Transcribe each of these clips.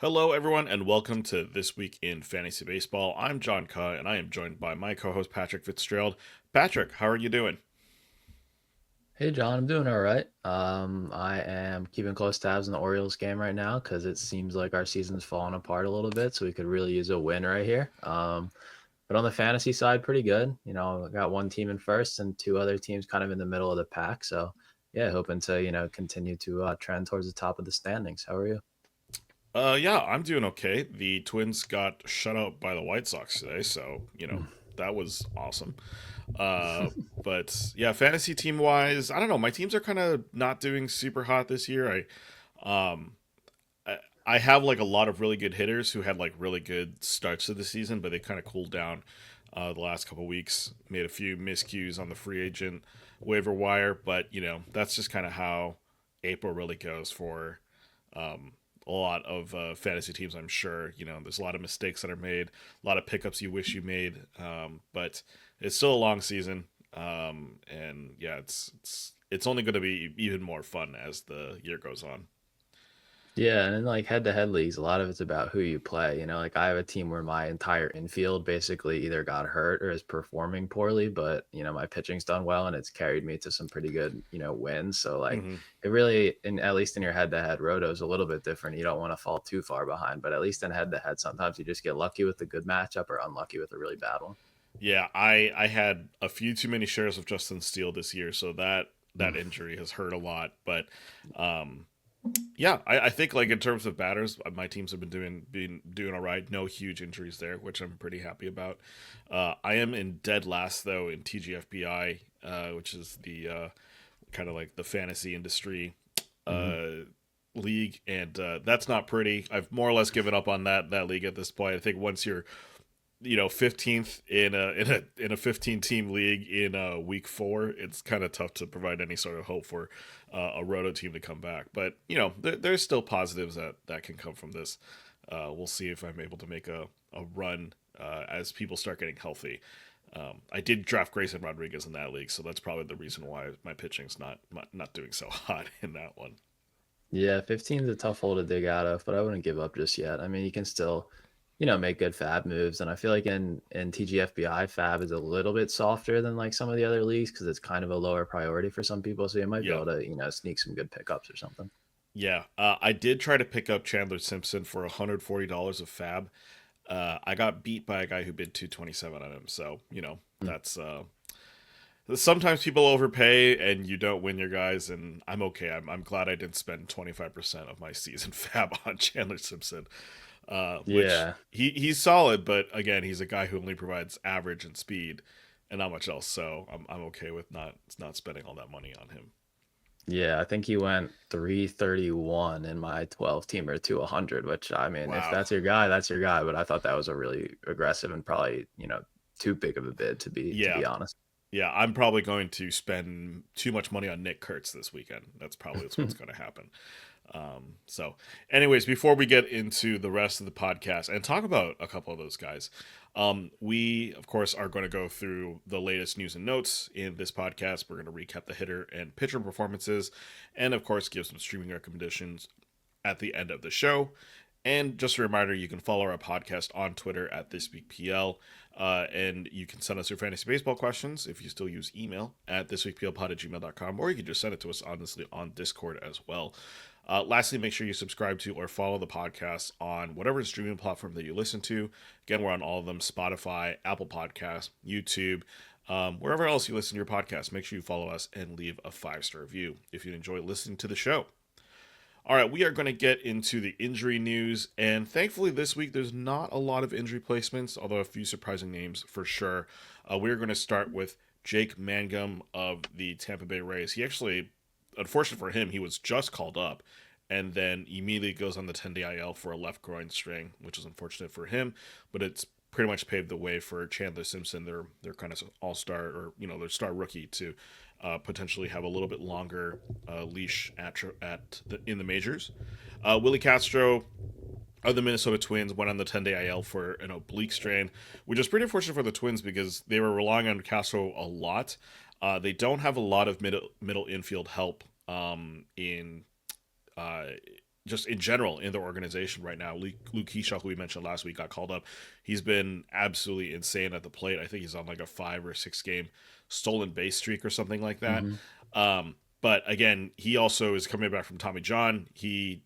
Hello, everyone, and welcome to This Week in Fantasy Baseball. I'm John Ka, and I am joined by my co host, Patrick Fitzgerald. Patrick, how are you doing? Hey John, I'm doing all right. I am keeping close tabs on the Orioles game right now because it seems like our season's falling apart a little bit, so we could really use a win right here. But on the fantasy side, pretty good. I got one team in first and two other teams kind of in the middle of the pack. So yeah, hoping to continue to trend towards the top of the standings. How are you? Yeah, I'm doing okay. The Twins got shut out by the White Sox today, so, that was awesome. Uh, but yeah, fantasy team wise, I don't know. My teams are kind of not doing super hot this year. Um, I, I have like a lot of really good hitters who had like really good starts to the season, but they kind of cooled down the last couple weeks. Made a few miscues on the free agent waiver wire, but that's just kind of how April really goes for um, a lot of fantasy teams. I'm sure there's a lot of mistakes that are made, a lot of pickups you wish you made, but it's still a long season, and yeah, it's only going to be even more fun as the year goes on. Yeah, and in like head-to-head leagues, a lot of it's about who you play. Like I have a team where my entire infield basically either got hurt or is performing poorly, but my pitching's done well and it's carried me to some pretty good, wins. So like Hmm. it really, in at least in your head-to-head, roto's a little bit different. You don't want to fall too far behind, but at least in head-to-head, sometimes you just get lucky with a good matchup or unlucky with a really bad one. Yeah, I had a few too many shares of Justin Steele this year, so that injury has hurt a lot. But um, yeah, I think like in terms of batters, my teams have been doing all right. No huge injuries there, which I'm pretty happy about. I am in dead last though in TGFBI, which is the kind of like the fantasy industry Mm-hmm. uh, league, and that's not pretty. I've more or less given up on that league at this point. I think once you're 15th in a 15 team league in week 4, it's kind of tough to provide any sort of hope for a roto team to come back, but there's still positives that can come from this. We'll see if I'm able to make a run as people start getting healthy. I did draft Grayson Rodriguez in that league, so that's probably the reason why my pitching's not doing so hot in that one. Yeah, 15 is a tough hole to dig out of, but I wouldn't give up just yet. I mean, you can still, make good fab moves, and I feel like in TGFBI, fab is a little bit softer than like some of the other leagues because it's kind of a lower priority for some people. So you might be Yeah. able to, sneak some good pickups or something. Yeah, I did try to pick up Chandler Simpson for $140 of Fab. I got beat by a guy who bid 227 on him. So Mm. that's sometimes people overpay and you don't win your guys, and I'm okay. I'm glad I didn't spend 25% of my season Fab on Chandler Simpson, which Yeah, he's solid, but again, he's a guy who only provides average and speed and not much else. So I'm okay with not spending all that money on him. yeah. I think he went 331 in my 12 teamer to 100, which I mean, if Wow. that's your guy, that's your guy. But I thought that was a really aggressive and probably, too big of a bid to Yeah, be honest. Yeah, I'm probably going to spend too much money on Nick Kurtz this weekend. That's what's going to happen. Anyways, before we get into the rest of the podcast and talk about a couple of those guys, we of course are going to go through the latest news and notes in this podcast. We're going to recap the hitter and pitcher performances, and of course give some streaming recommendations at the end of the show. And just a reminder, you can follow our podcast on Twitter at ThisWeekPL. And you can send us your fantasy baseball questions if you still use email at thisweekplpod@gmail.com, or you can just send it to us honestly on Discord as well. Lastly, make sure you subscribe to or follow the podcast on whatever streaming platform that you listen to. Again, we're on all of them: Spotify, Apple Podcasts, YouTube, wherever else you listen to your podcast. Make sure you follow us and leave a 5-star review if you enjoy listening to the show. All right, we are going to get into the injury news, and thankfully this week there's not a lot of injury placements, although a few surprising names for sure. We're going to start with Jake Mangum of the Tampa Bay Rays. He actually, unfortunate for him, he was just called up, and then immediately goes on the 10-day IL for a left groin strain, which is unfortunate for him, but it's pretty much paved the way for Chandler Simpson, their kind of all star or their star rookie to potentially have a little bit longer leash in the majors. Willie Castro of the Minnesota Twins went on the 10-day IL for an oblique strain, which is pretty unfortunate for the Twins because they were relying on Castro a lot. They don't have a lot of middle infield help in uh, just in general in their organization right now. Luke Keyshaw, who we mentioned last week, got called up. He's been absolutely insane at the plate. I think he's on like a 5 or 6 game stolen base streak or something like that. Hmm. But again, he also is coming back from Tommy John. He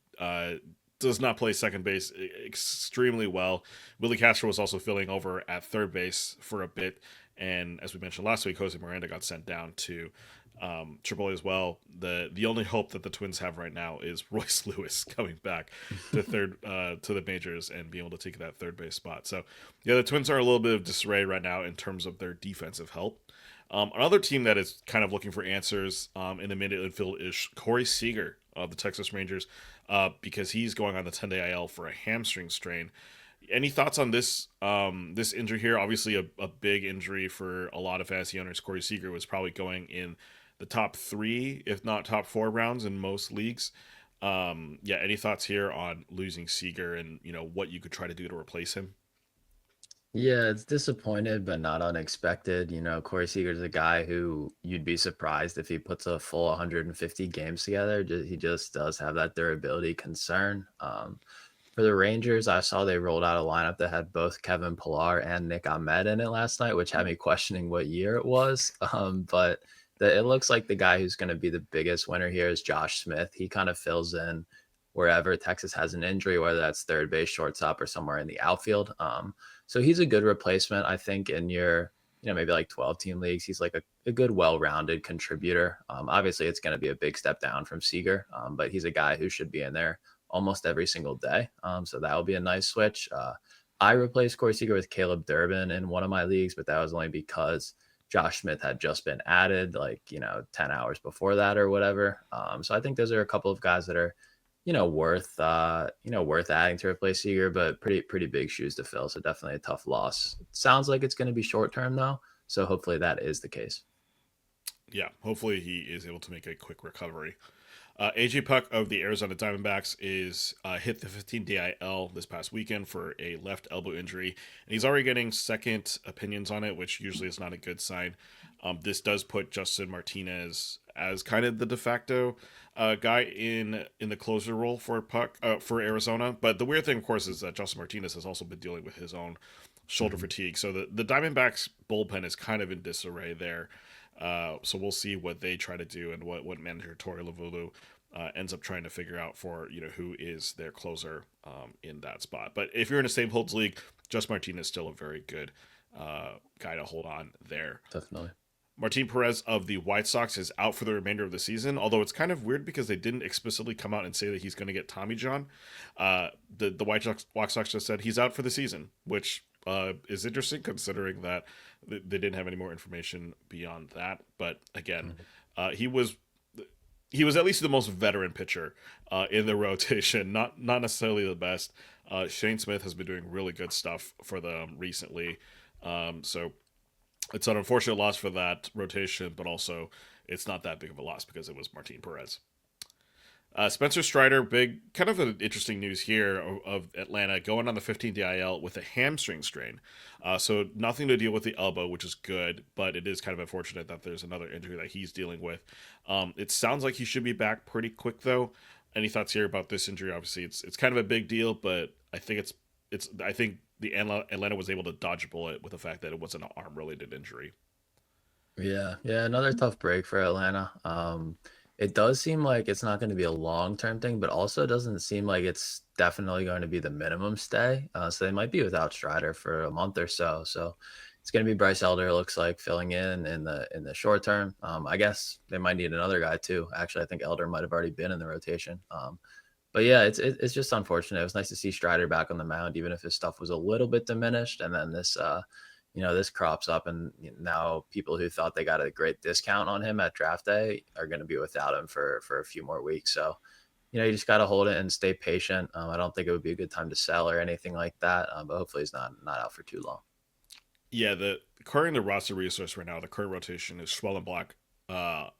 does not play second base extremely well. Willie Castro was also filling over at third base for a bit. And as we mentioned last week, Jose Miranda got sent down to AAA as well. The only hope that the Twins have right now is Royce Lewis coming back to third to the majors and being able to take that third base spot. So yeah, the Twins are a little bit of disarray right now in terms of their defensive help. Another team that is kind of looking for answers in the mid infield is Corey Seager of the Texas Rangers, because he's going on the 10-day IL for a hamstring strain. Any thoughts on this injury here? Obviously, a big injury for a lot of fantasy owners. Corey Seager was probably going in the top 3, if not top 4 rounds in most leagues. Yeah, any thoughts here on losing Seager and what you could try to do to replace him? Yeah, it's disappointed, but not unexpected. Corey Seager's a guy who you'd be surprised if he puts a full 150 games together. He just does have that durability concern. For the Rangers, I saw they rolled out a lineup that had both Kevin Pillar and Nick Ahmed in it last night, which had me questioning what year it was. But it looks like the guy who's going to be the biggest winner here is Josh Smith. He kind of fills in wherever Texas has an injury, whether that's third base, shortstop, or somewhere in the outfield. So he's a good replacement, I think, in your maybe like 12-team leagues. He's like a good, well-rounded contributor. Obviously, it's going to be a big step down from Seager, but he's a guy who should be in there almost every single day. So that will be a nice switch. I replaced Corey Seager with Caleb Durbin in one of my leagues, but that was only because Josh Smith had just been added 10 hours before that or whatever. So I think those are a couple of guys that are, worth adding to replace Seager, but pretty big shoes to fill. So definitely a tough loss. It sounds like it's going to be short term though. So hopefully that is the case. Yeah, hopefully he is able to make a quick recovery. AJ Puck of the Arizona Diamondbacks is hit the 15 DIL this past weekend for a left elbow injury, and he's already getting second opinions on it, which usually is not a good sign. This does put Justin Martinez as kind of the de facto guy in the closer role for Puck for Arizona. But the weird thing, of course, is that Justin Martinez has also been dealing with his own shoulder Mhm. fatigue, so the Diamondbacks bullpen is kind of in disarray there. So we'll see what they try to do and what manager Tori Lavulu ends up trying to figure out for who is their closer in that spot. But if you're in a same holds league, Just Martinez is still a very good guy to hold on there. Definitely. Martin Perez of the White Sox is out for the remainder of the season, although it's kind of weird because they didn't explicitly come out and say that he's going to get Tommy John. The White Sox just said he's out for the season, which is interesting considering that they didn't have any more information beyond that. But again, Mhm. he was at least the most veteran pitcher in the rotation, not necessarily the best. Shane Smith has been doing really good stuff for them recently, so it's an unfortunate loss for that rotation, but also it's not that big of a loss because it was Martin Perez. Spencer Strider, big kind of an interesting news here of Atlanta going on the 15 DIL with a hamstring strain. So nothing to deal with the elbow, which is good, but it is kind of unfortunate that there's another injury that he's dealing with. It sounds like he should be back pretty quick though. Any thoughts here about this injury? Obviously, it's kind of a big deal, but I think the Atlanta was able to dodge a bullet with the fact that it was an arm related injury. Yeah, yeah, another tough break for Atlanta. It does seem like it's not going to be a long-term thing, but also doesn't seem like it's definitely going to be the minimum stay. So they might be without Strider for a month or so. So it's going to be Bryce Elder, looks like, filling in the short term. I guess they might need another guy too. Actually, I think Elder might have already been in the rotation. But yeah, it's just unfortunate. It was nice to see Strider back on the mound, even if his stuff was a little bit diminished. And then this crops up, and now people who thought they got a great discount on him at draft day are going to be without him for a few more weeks. So, you just got to hold it and stay patient. I don't think it would be a good time to sell or anything like that, but hopefully he's not out for too long. Yeah, according to roster resource right now, the current rotation is Swell and Black,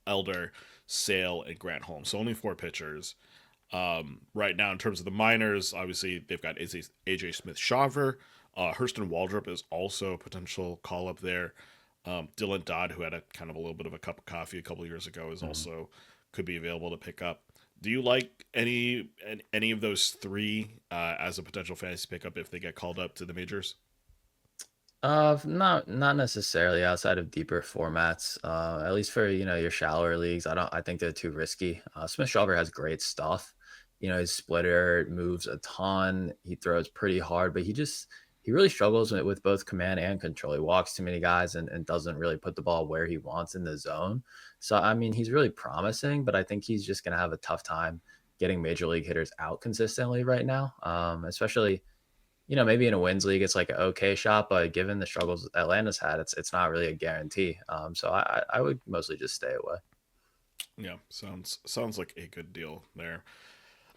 Elder, Sale, and Grant Holmes. So only 4 pitchers. Right now, in terms of the minors, obviously they've got AJ Smith Shaver. Hurston Waldrop is also a potential call up there. Dylan Dodd, who had a kind of a little bit of a cup of coffee a couple years ago, is Mhm. also could be available to pick up. Do you like any of those three as a potential fantasy pickup if they get called up to the majors? Not necessarily outside of deeper formats. At least for your shallower leagues, I think they're too risky. Smith Shawver has great stuff. His splitter moves a ton. He throws pretty hard, but he really struggles with both command and control. He walks too many guys and doesn't really put the ball where he wants in the zone. So I mean, he's really promising, but I think he's just gonna have a tough time getting major league hitters out consistently right now. Especially maybe in a wins league, it's like an okay shot, but given the struggles Atlanta's had, it's not really a guarantee. So I would mostly just stay away. Yeah, sounds like a good deal there.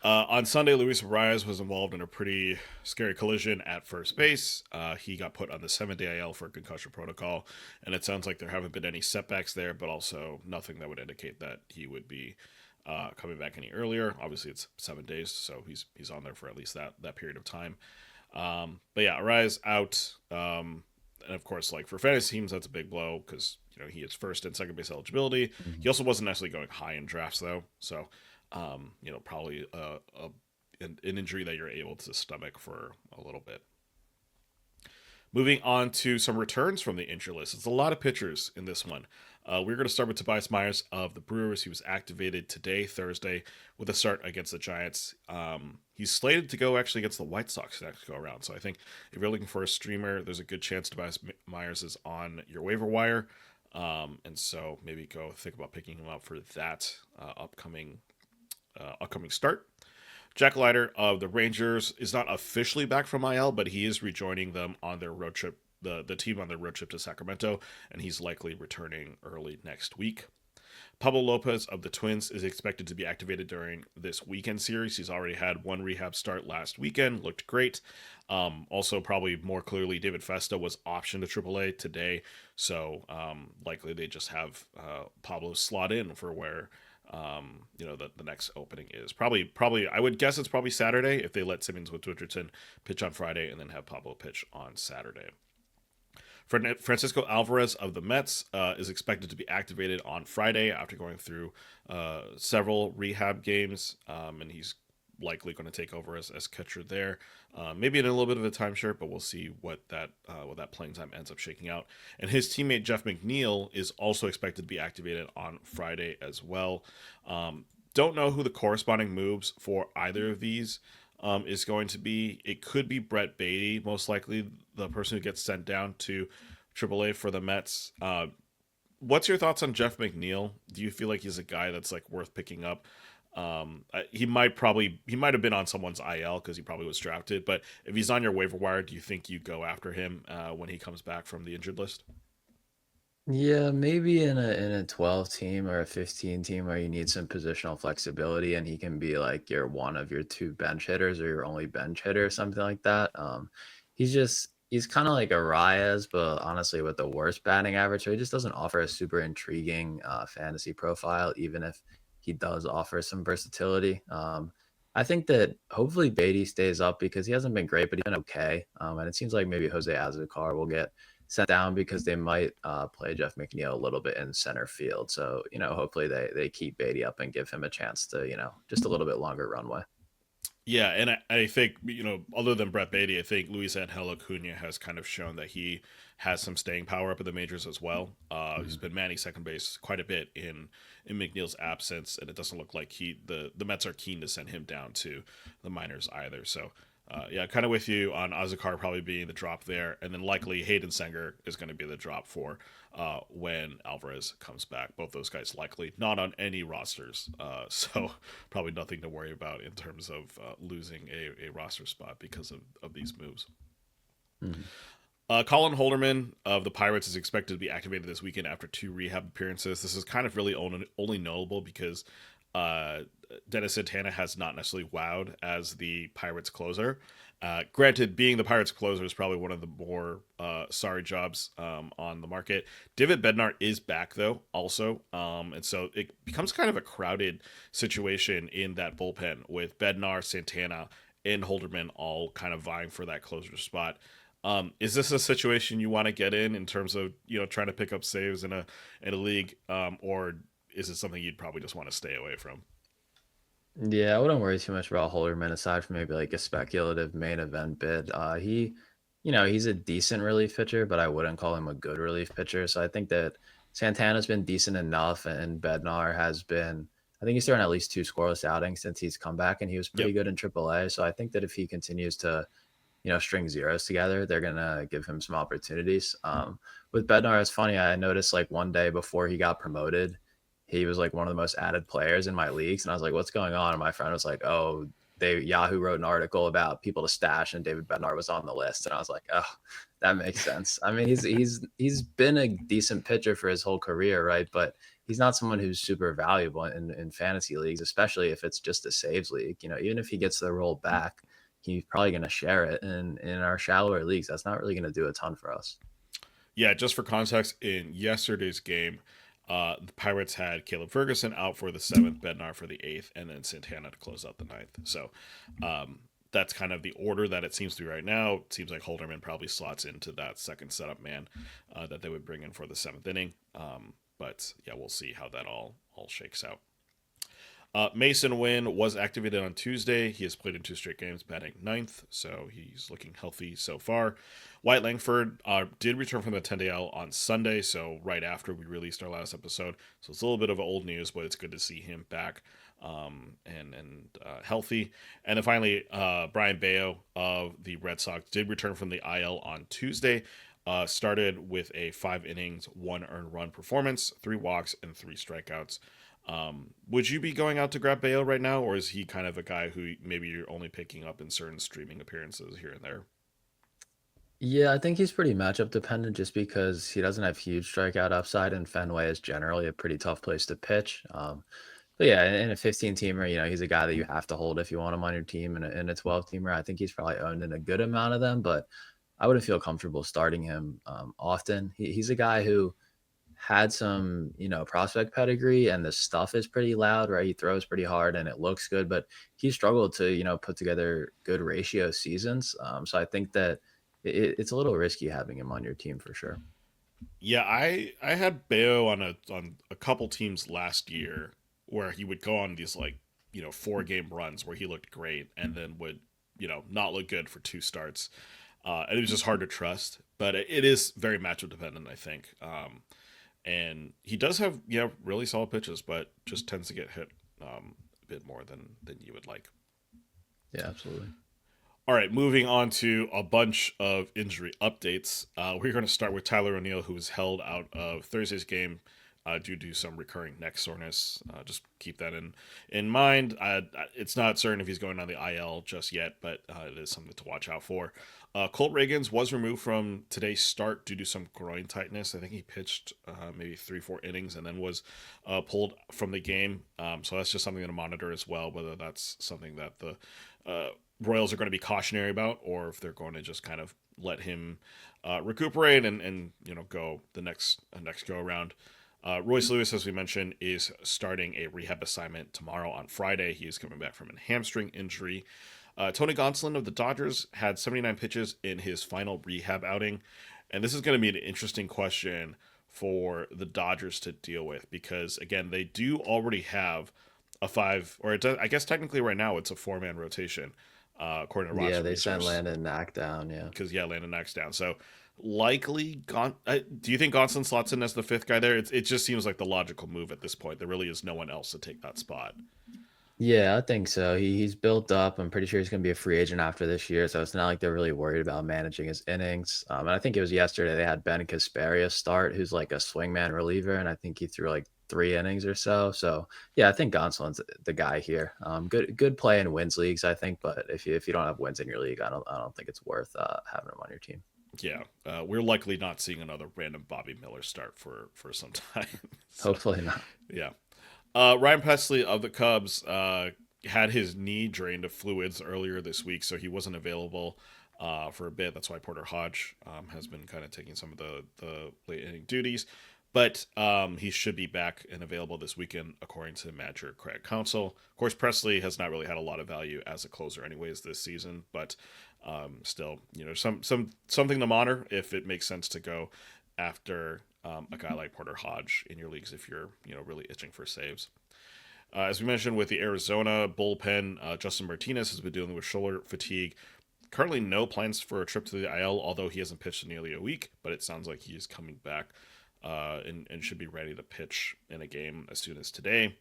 On Sunday, Luis Arias was involved in a pretty scary collision at first base. He got put on the 7-day IL for concussion protocol, and it sounds like there haven't been any setbacks there, but also nothing that would indicate that he would be coming back any earlier. Obviously, it's 7 days, so he's on there for at least that period of time. But yeah, Arias out, and of course, like for fantasy teams, that's a big blow because he has first and second base eligibility. He Mhm. also wasn't necessarily going high in drafts though, so probably an injury that you're able to stomach for a little bit. Moving on to some returns from the injury list. It's a lot of pitchers in this one. We're going to start with Tobias Myers of the Brewers. He was activated today, Thursday, with a start against the Giants. He's slated to go actually against the White Sox next go around. So I think if you're looking for a streamer, there's a good chance Tobias Myers is on your waiver wire. And so maybe go think about picking him up for that upcoming start. Jack Leiter of the Rangers is not officially back from IL, but he is rejoining them on their road trip, the team on their road trip to Sacramento, and he's likely returning early next week. Pablo Lopez of the Twins is expected to be activated during this weekend series. He's already had one rehab start last weekend, looked great. Also, probably more clearly, David Festa was optioned to AAA today, so likely they just have Pablo slot in for where the next opening is. Probably I would guess it's probably Saturday if they let Simmons with Richardson pitch on Friday and then have Pablo pitch on Saturday. Francisco Alvarez of the Mets is expected to be activated on Friday after going through several rehab games, and he's likely going to take over as catcher there. Maybe in a little bit of a timeshare, but we'll see what that playing time ends up shaking out. And his teammate Jeff McNeil is also expected to be activated on Friday as well. Don't know who the corresponding moves for either of these is going to be. It could be Brett Beatty, most likely the person who gets sent down to AAA for the Mets. What's your thoughts on Jeff McNeil? Do you feel like he's a guy that's like worth picking up? He might have been on someone's IL because he probably was drafted. But if he's on your waiver wire, do you think you go after him when he comes back from the injured list? Yeah, maybe in a 12 team or a 15 team where you need some positional flexibility and he can be like your one of your two bench hitters or your only bench hitter or something like that. He's kind of like a Reyes, but honestly with the worst batting average. So he just doesn't offer a super intriguing fantasy profile, even if he does offer some versatility. I think that hopefully Beatty stays up because he hasn't been great, but he's been okay. And it seems like maybe Jose Azucar will get sent down because they might play Jeff McNeil a little bit in center field. So, hopefully they keep Beatty up and give him a chance to, just a little bit longer runway. Yeah, and I think other than Brett Beatty, I think Luis Angel Acuna has kind of shown that he has some staying power up in the majors as well. He's Mhm. been manning second base quite a bit in McNeil's absence, and it doesn't look like the Mets are keen to send him down to the minors either. So yeah, kind of with you on Azakar probably being the drop there, and then likely Hayden Senger is going to be the drop for when Alvarez comes back. Both those guys likely not on any rosters, so probably nothing to worry about in terms of losing a roster spot because of these moves. Mhm. Colin Holderman of the Pirates is expected to be activated this weekend after two rehab appearances. This is kind of really only notable because uh, Dennis Santana has not necessarily wowed as the Pirates closer. Granted, being the Pirates closer is probably one of the more sorry jobs on the market. David Bednar is back though, also, and so it becomes kind of a crowded situation in that bullpen with Bednar, Santana, and Holderman all kind of vying for that closer spot. Is this a situation you want to get in terms of trying to pick up saves in a league, or is it something you'd probably just want to stay away from? Yeah, I wouldn't worry too much about Holderman aside from maybe like a speculative main event bid. He's a decent relief pitcher, but I wouldn't call him a good relief pitcher. So I think that Santana's been decent enough, and Bednar has been. I think he's thrown at least two scoreless outings since he's come back, and he was pretty Yep. good in AAA. So I think that if he continues to string zeros together, they're gonna give him some opportunities. With Bednar, it's funny. I noticed like one day before he got promoted, he was like one of the most added players in my leagues, and I was like, "What's going on?" And my friend was like, "Oh, they Yahoo wrote an article about people to stash, and David Bednar was on the list." And I was like, "Oh, that makes sense." I mean, he's been a decent pitcher for his whole career, right? But he's not someone who's super valuable in fantasy leagues, especially if it's just a saves league. Even if he gets the role back, he's probably going to share it. And in our shallower leagues, that's not really going to do a ton for us. Yeah, just for context, in yesterday's game, the Pirates had Caleb Ferguson out for the seventh, Bednar for the eighth, and then Santana to close out the ninth. So that's kind of the order that it seems to be right now. It seems like Holderman probably slots into that second setup man that they would bring in for the seventh inning. But yeah, we'll see how that all shakes out. Mason Wynn was activated on Tuesday. He has played in two straight games, batting ninth, so he's looking healthy so far. Wyatt Langford did return from the 10-day L on Sunday, so right after we released our last episode. So it's a little bit of old news, but it's good to see him back and healthy. And then finally, Brian Bayo of the Red Sox did return from the IL on Tuesday. Started with a 5 innings, 1 earned run performance, 3 walks, and 3 strikeouts. Would you be going out to grab Bayo right now, or is he kind of a guy who maybe you're only picking up in certain streaming appearances here and there? Yeah, I think he's pretty matchup dependent just because he doesn't have huge strikeout upside, and Fenway is generally a pretty tough place to pitch. But yeah, in a 15 teamer, he's a guy that you have to hold if you want him on your team. In a 12 teamer, I think he's probably owned in a good amount of them, but I wouldn't feel comfortable starting him often. He's a guy who had some, prospect pedigree, and the stuff is pretty loud, right? He throws pretty hard and it looks good, but he struggled to, put together good ratio seasons. So I think that it's a little risky having him on your team for sure. Yeah, I had Bayo on a couple teams last year where he would go on these 4 game runs where he looked great and then would not look good for 2 starts. And it was just hard to trust, but it is very matchup dependent, I think. And he does have really solid pitches, but just tends to get hit a bit more than you would like. Yeah, absolutely. All right, moving on to a bunch of injury updates. We're going to start with Tyler O'Neill, who was held out of Thursday's game due to some recurring neck soreness. Just keep that in mind. It's not certain if he's going on the IL just yet, but it is something to watch out for. Colt Reagans was removed from today's start due to some groin tightness. I think he pitched maybe 3-4 innings and then was pulled from the game. So that's just something to monitor as well, whether that's something that the Royals are going to be cautionary about, or if they're going to just kind of let him recuperate and go the next go around. Royce Lewis, as we mentioned, is starting a rehab assignment tomorrow on Friday. He is coming back from a hamstring injury. Tony Gonsolin of the Dodgers had 79 pitches in his final rehab outing, and this is going to be an interesting question for the Dodgers to deal with because again, they do already have a five, or I guess technically right now it's a 4-man rotation, according to Yeah, Roster they sent Resource. Landon Knack down. Yeah. Because yeah, Landon knocks down. So likely, do you think Gonson slots in as the fifth guy there? It just seems like the logical move at this point. There really is no one else to take that spot. Yeah, I think so. He's built up. I'm pretty sure he's going to be a free agent after this year, so it's not like they're really worried about managing his innings. And I think it was yesterday they had Ben Casparia start, who's like a swingman reliever, and I think he threw like 3 innings or so. So yeah, I think Gonsolin's the guy here. Good play in wins leagues, I think, but if you don't have wins in your league, I don't think it's worth having him on your team. Yeah, we're likely not seeing another random Bobby Miller start for some time. So Hopefully not. yeah, Ryan Presley of the Cubs had his knee drained of fluids earlier this week, so he wasn't available for a bit. That's why Porter Hodge has been kind of taking some of the late inning duties. But he should be back and available this weekend, according to manager Craig Counsell. Of course, Presley has not really had a lot of value as a closer, anyways, this season. But still, something to monitor if it makes sense to go after a guy like Porter Hodge in your leagues if you're really itching for saves. As we mentioned with the Arizona bullpen, Justin Martinez has been dealing with shoulder fatigue. Currently, no plans for a trip to the IL, although he hasn't pitched in nearly a week, but it sounds like he's coming back and should be ready to pitch in a game as soon as today.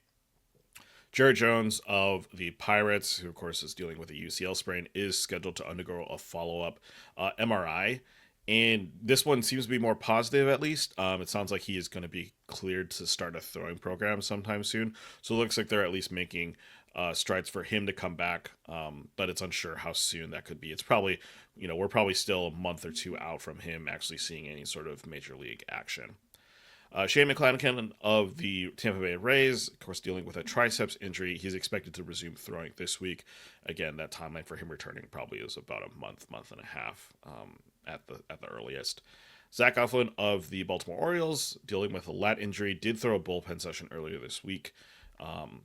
Jared Jones of the Pirates, who of course is dealing with a UCL sprain, is scheduled to undergo a follow-up MRI, and this one seems to be more positive. At least it sounds like he is going to be cleared to start a throwing program sometime soon. So it looks like they're at least making strides for him to come back, but it's unsure how soon that could be. It's probably, we're probably still a month or two out from him actually seeing any sort of major league action. Shane McClanahan of the Tampa Bay Rays, of course, dealing with a triceps injury. He's expected to resume throwing this week. Again, that timeline for him returning probably is about a month and a half at the earliest. Zach Eflin of the Baltimore Orioles, dealing with a lat injury, did throw a bullpen session earlier this week.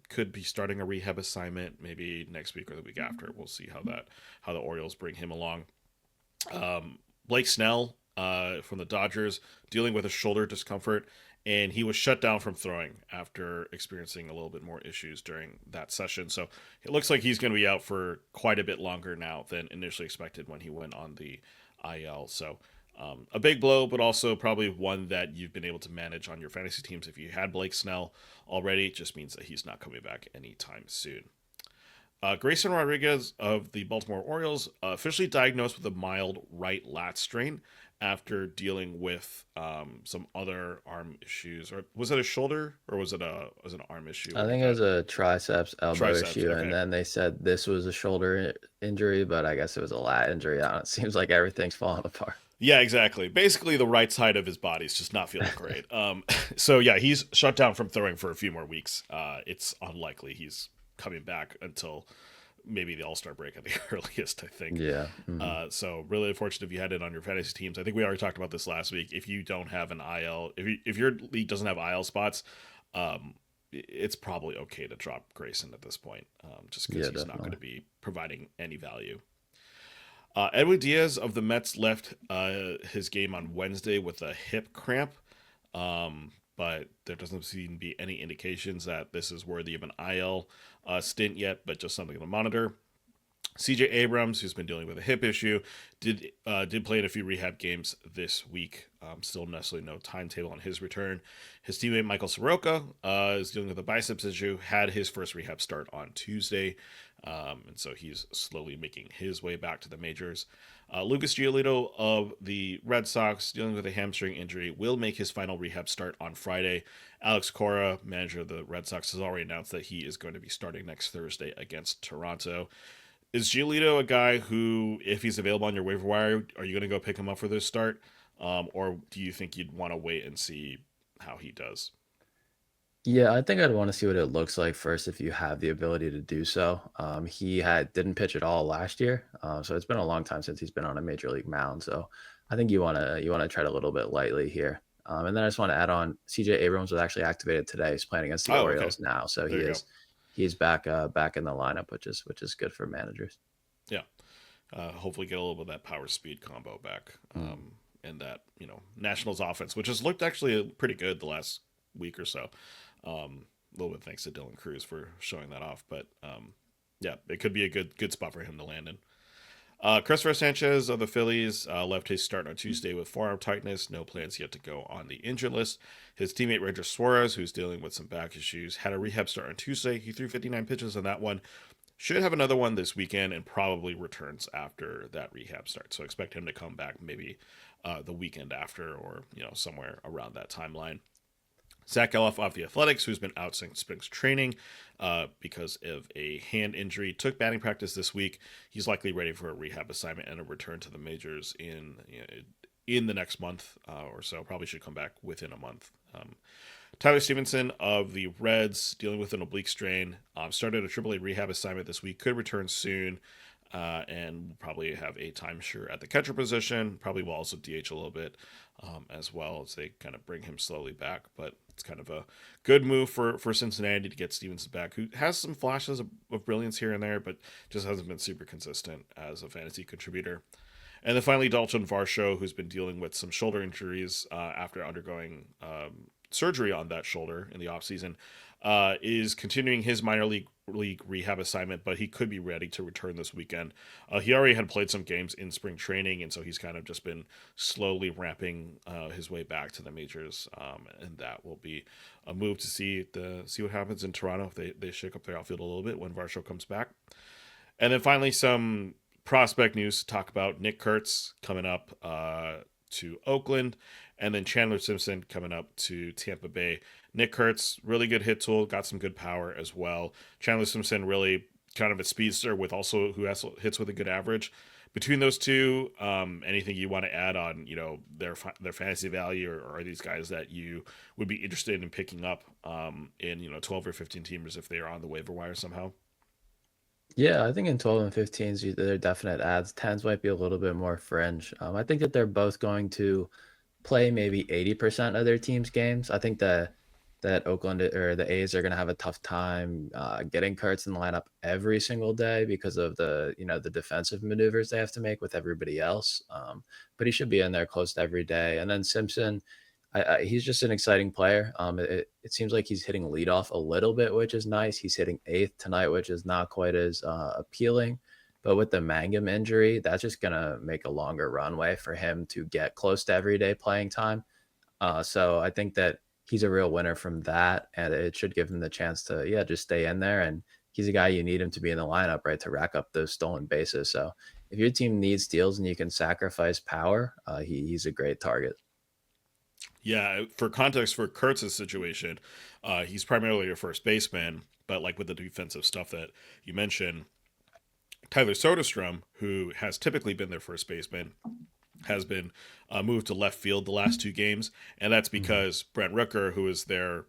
Could be starting a rehab assignment maybe next week or the week after. We'll see how the Orioles bring him along. Blake Snell from the Dodgers, dealing with a shoulder discomfort, and he was shut down from throwing after experiencing a little bit more issues during that session. So it looks like he's going to be out for quite a bit longer now than initially expected when he went on the IL. So a big blow, but also probably one that you've been able to manage on your fantasy teams. If you had Blake Snell already, it just means that he's not coming back anytime soon. Grayson Rodriguez of the Baltimore Orioles officially diagnosed with a mild right lat strain after dealing with some other arm issues. Or was it a shoulder or was it an arm issue? I think it was a triceps elbow Triceps, issue, and okay. then they said this was a shoulder injury, but I guess it was a lat injury. It seems like everything's falling apart. Yeah, exactly. Basically, the right side of his body is just not feeling great. So yeah, he's shut down from throwing for a few more weeks. It's unlikely he's coming back until maybe the All-Star break at the earliest, I think. Yeah. So really unfortunate if you had it on your fantasy teams. I think we already talked about this last week. If you don't have an IL, if your league doesn't have IL spots, it's probably okay to drop Grayson at this point, just because Yeah, he's not going definitely. to be providing any value. Edwin Diaz of the Mets left his game on Wednesday with a hip cramp, but there doesn't seem to be any indications that this is worthy of an IL stint yet, but just something to monitor. CJ Abrams, who's been dealing with a hip issue, did play in a few rehab games this week. Still necessarily no timetable on his return. His teammate Michael Soroka is dealing with a biceps issue. Had his first rehab start on Tuesday, and so he's slowly making his way back to the majors. Lucas Giolito of the Red Sox, dealing with a hamstring injury, will make his final rehab start on Friday. Alex Cora, manager of the Red Sox, has already announced that he is going to be starting next Thursday against Toronto. Is Giolito a guy who, if he's available on your waiver wire, are you going to go pick him up for this start? Or do you think you'd want to wait and see how he does? Yeah, I think I'd want to see what it looks like first if you have the ability to do so. He had didn't pitch at all last year, so it's been a long time since he's been on a major league mound. So I think you want to tread a little bit lightly here. And then I just want to add on, CJ Abrams was actually activated today. He's playing against the Oh, okay. Orioles now, so There you go. he's back in the lineup, which is good for managers. Yeah. Hopefully get a little bit of that power speed combo back. Mm. And that, Nationals offense, which has looked actually pretty good the last week or so. A little bit thanks to Dylan Cruz for showing that off. But yeah, it could be a good spot for him to land in. Christopher Sanchez of the Phillies left his start on Tuesday with forearm tightness. No plans yet to go on the injured list. His teammate Ranger Suarez, who's dealing with some back issues, had a rehab start on Tuesday. He threw 59 pitches on that one. Should have another one this weekend and probably returns after that rehab start. So expect him to come back maybe the weekend after or somewhere around that timeline. Zach Geloff off the Athletics, who's been out since spring's training because of a hand injury, took batting practice this week. He's likely ready for a rehab assignment and a return to the majors in the next month or so. Probably should come back within a month. Tyler Stevenson of the Reds, dealing with an oblique strain, started a AAA rehab assignment this week. Could return soon. And will probably have a timeshare at the catcher position. Probably will also DH a little bit as well as they kind of bring him slowly back. But it's kind of a good move for Cincinnati to get Stevenson back, who has some flashes of brilliance here and there, but just hasn't been super consistent as a fantasy contributor. And then finally, Dalton Varsho, who's been dealing with some shoulder injuries after undergoing surgery on that shoulder in the offseason, is continuing his minor league rehab assignment, but he could be ready to return this weekend. He already had played some games in spring training, and so he's kind of just been slowly ramping his way back to the majors, and that will be a move to see what happens in Toronto if they shake up their outfield a little bit when Varsho comes back. And then finally, some prospect news to talk about. Nick Kurtz coming up to Oakland, and then Chandler Simpson coming up to Tampa Bay. Nick Kurtz, really good hit tool, got some good power as well. Chandler Simpson, really kind of a speedster with also who has hits with a good average. Between those two, anything you want to add on, their fantasy value, or are these guys that you would be interested in picking up in 12 or 15 teamers if they are on the waiver wire somehow? Yeah, I think in 12 and 15s, they're definite ads. 10s might be a little bit more fringe. I think that they're both going to play maybe 80% of their team's games. I think that Oakland or the A's are going to have a tough time getting Kurtz in the lineup every single day because of the defensive maneuvers they have to make with everybody else. But he should be in there close to every day. And then Simpson, he's just an exciting player. It seems like he's hitting leadoff a little bit, which is nice. He's hitting eighth tonight, which is not quite as appealing. But with the Mangum injury, that's just going to make a longer runway for him to get close to everyday playing time. So I think that he's a real winner from that, and it should give him the chance to, yeah, just stay in there. And he's a guy you need him to be in the lineup, right, to rack up those stolen bases. So if your team needs steals and you can sacrifice power, he's a great target. Yeah, for context for Kurtz's situation, he's primarily a first baseman, but like with the defensive stuff that you mentioned, Tyler Soderstrom, who has typically been their first baseman, has been moved to left field the last two games, and that's Mhm. because Brent Rooker, who is their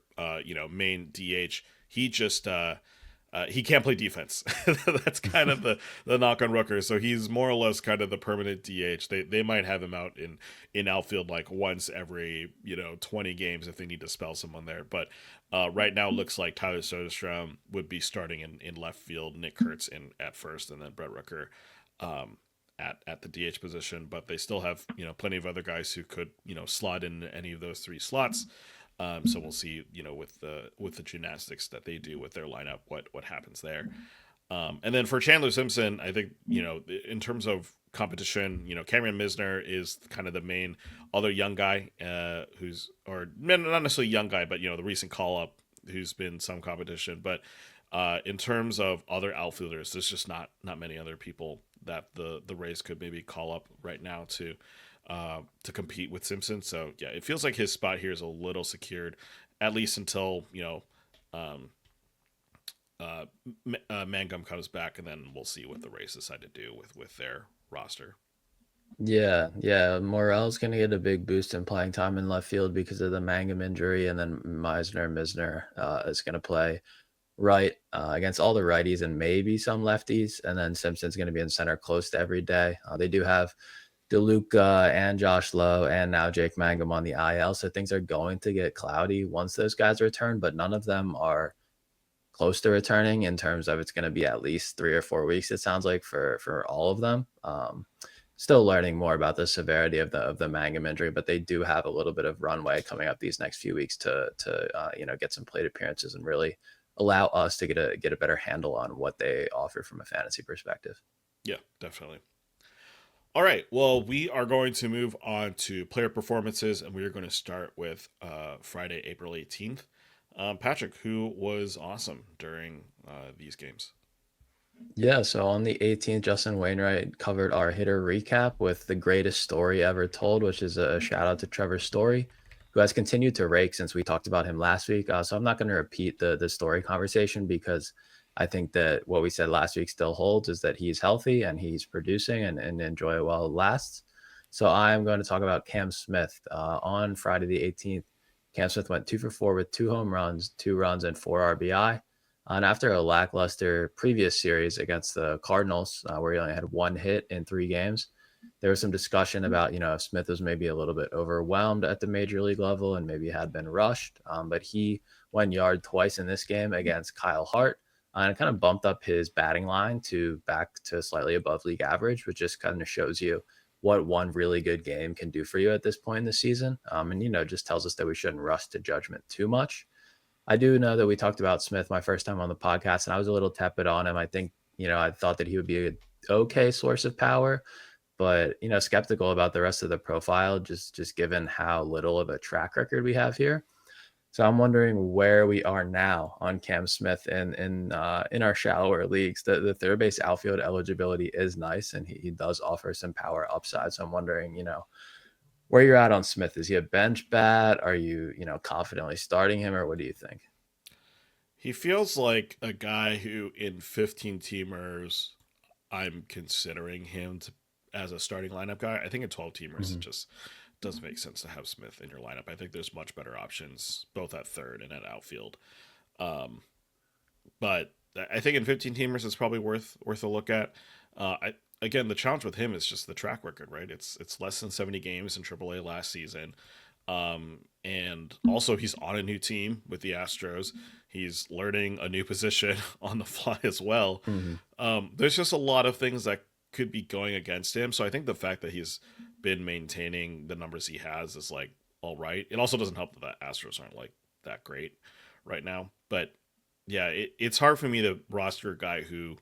main DH, he can't play defense. That's kind of the knock on Rooker. So he's more or less kind of the permanent DH. They might have him out in outfield like once every 20 games if they need to spell someone there. But right now, it looks like Tyler Soderstrom would be starting in left field, Nick Kurtz in at first, and then Brett Rooker um, at the DH position. But they still have plenty of other guys who could slot in any of those three slots. So we'll see, with the gymnastics that they do with their lineup, what happens there. And then for Chandler Simpson, I think in terms of competition, Cameron Misner is kind of the main other young guy who's or not necessarily young guy, but the recent call up who's been some competition. But in terms of other outfielders, there's just not many other people that the Rays could maybe call up right now to compete with Simpson. So yeah, it feels like his spot here is a little secured, at least until um, Mangum comes back, and then we'll see what the Rays decide to do with their roster. Yeah, yeah. Morel's going to get a big boost in playing time in left field because of the Mangum injury, and then Misner is going to play right against all the righties and maybe some lefties, and then Simpson's going to be in center close to every day. They do have DeLuca and Josh Lowe and now Jake Mangum on the IL, so things are going to get cloudy once those guys return, but none of them are close to returning in terms of it's going to be at least 3 or 4 weeks. It sounds like for all of them. Still learning more about the severity of the Mangum injury, but they do have a little bit of runway coming up these next few weeks to get some plate appearances and really allow us to get a better handle on what they offer from a fantasy perspective. Yeah, definitely. All right. Well, we are going to move on to player performances, and we are going to start with Friday, April 18th. Patrick, who was awesome during these games? Yeah, so on the 18th, Justin Wainwright covered our hitter recap with the greatest story ever told, which is a shout out to Trevor Story, who has continued to rake since we talked about him last week. So I'm not going to repeat the story conversation because I think that what we said last week still holds is that he's healthy and he's producing and enjoy it while it lasts. So I'm going to talk about Cam Smith on Friday the 18th. Cam Smith went 2 for 4 with 2 home runs, 2 runs, and 4 RBI. And after a lackluster previous series against the Cardinals, where he only had one hit in 3 games, there was some discussion about, if Smith was maybe a little bit overwhelmed at the major league level and maybe had been rushed. But he went yard twice in this game against Kyle Hart and kind of bumped up his batting line to back to slightly above league average, which just kind of shows you what one really good game can do for you at this point in the season. And, just tells us that we shouldn't rush to judgment too much. I do know that we talked about Smith my first time on the podcast, and I was a little tepid on him. I think, I thought that he would be a okay source of power, but skeptical about the rest of the profile, just given how little of a track record we have here. So I'm wondering where we are now on Cam Smith in our shallower leagues. The third base outfield eligibility is nice, and he does offer some power upside. So I'm wondering, where you're at on Smith. Is he a bench bat? Are you, confidently starting him, or what do you think? He feels like a guy who, in 15 teamers, I'm considering him as a starting lineup guy. I think in 12 teamers, it Mhm. just doesn't make sense to have Smith in your lineup. I think there's much better options both at third and at outfield. Um, but I think in 15 teamers, it's probably worth a look at. Again, the challenge with him is just the track record, right? It's less than 70 games in AAA last season. And also he's on a new team with the Astros. He's learning a new position on the fly as well. Mhm. There's just a lot of things that could be going against him. So I think the fact that he's been maintaining the numbers he has is like all right. It also doesn't help that the Astros aren't like that great right now. But yeah, it's hard for me to roster a guy who,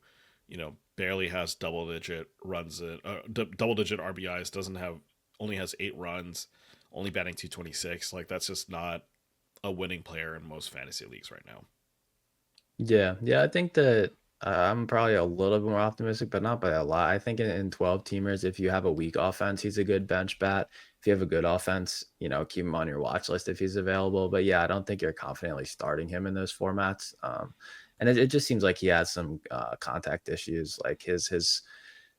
barely has double digit runs, double digit RBIs, doesn't have only has 8 runs, only batting 226. Like that's just not a winning player in most fantasy leagues right now. Yeah, yeah, I think that I'm probably a little bit more optimistic, but not by a lot. I think in 12 teamers, if you have a weak offense, he's a good bench bat. If you have a good offense, keep him on your watch list if he's available. But yeah, I don't think you're confidently starting him in those formats. And it just seems like he has some contact issues. Like his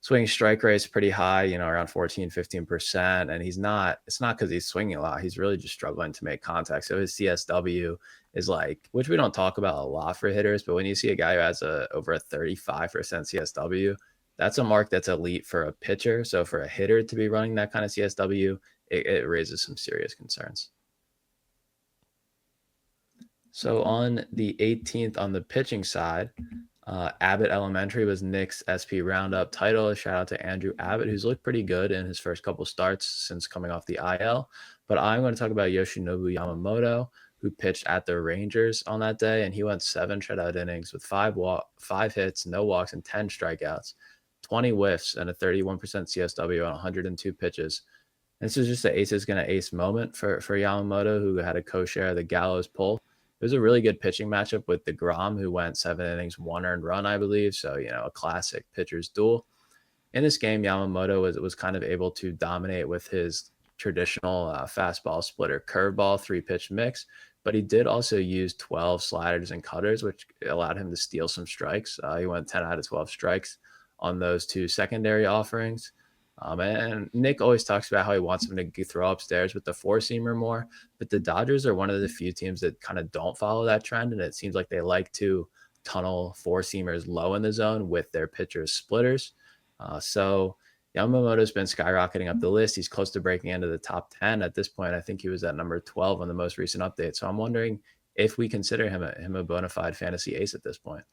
swing strike rate is pretty high, around 14, 15%. And it's not because he's swinging a lot. He's really just struggling to make contact. So his CSW is like, which we don't talk about a lot for hitters, but when you see a guy who has over a 35% CSW, that's a mark that's elite for a pitcher. So for a hitter to be running that kind of CSW, it raises some serious concerns. So on the 18th on the pitching side, Abbott Elementary was Nick's SP Roundup title. A shout out to Andrew Abbott, who's looked pretty good in his first couple starts since coming off the IL. But I'm going to talk about Yoshinobu Yamamoto, who pitched at the Rangers on that day, and he went 7 shutout innings with 5 hits, no walks, and 10 strikeouts, 20 whiffs, and a 31% CSW on 102 pitches. And this is just the ace is going to ace moment for Yamamoto, who had a co-share of the Gallows pull. It was a really good pitching matchup with DeGrom, who went 7 innings, 1 earned run, I believe. So, a classic pitcher's duel. In this game, Yamamoto was kind of able to dominate with his traditional fastball splitter curveball 3 pitch mix, but he did also use 12 sliders and cutters, which allowed him to steal some strikes. He went 10 out of 12 strikes on those 2 secondary offerings. And Nick always talks about how he wants him to throw upstairs with the 4-seamer more, but the Dodgers are one of the few teams that kind of don't follow that trend, and it seems like they like to tunnel 4-seamers low in the zone with their pitchers splitters. So Yamamoto's been skyrocketing up the list. He's close to breaking into the top 10 at this point. I think he was at number 12 on the most recent update. So I'm wondering if we consider him a bona fide fantasy ace at this point.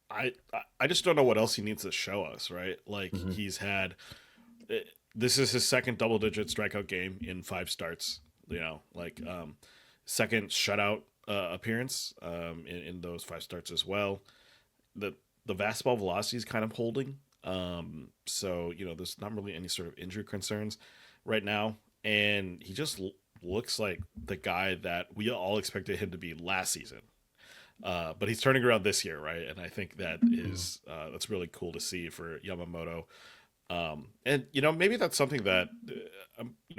I I just don't know what else he needs to show us, right? Like Mm-hmm. he's had this is his second double digit strikeout game in 5 starts. Second shutout appearance in those 5 starts as well. The the fastball velocity is kind of holding. So there's not really any sort of injury concerns right now, and he just looks like the guy that we all expected him to be last season. But he's turning around this year, right? And I think that is that's really cool to see for Yamamoto. And maybe that's something that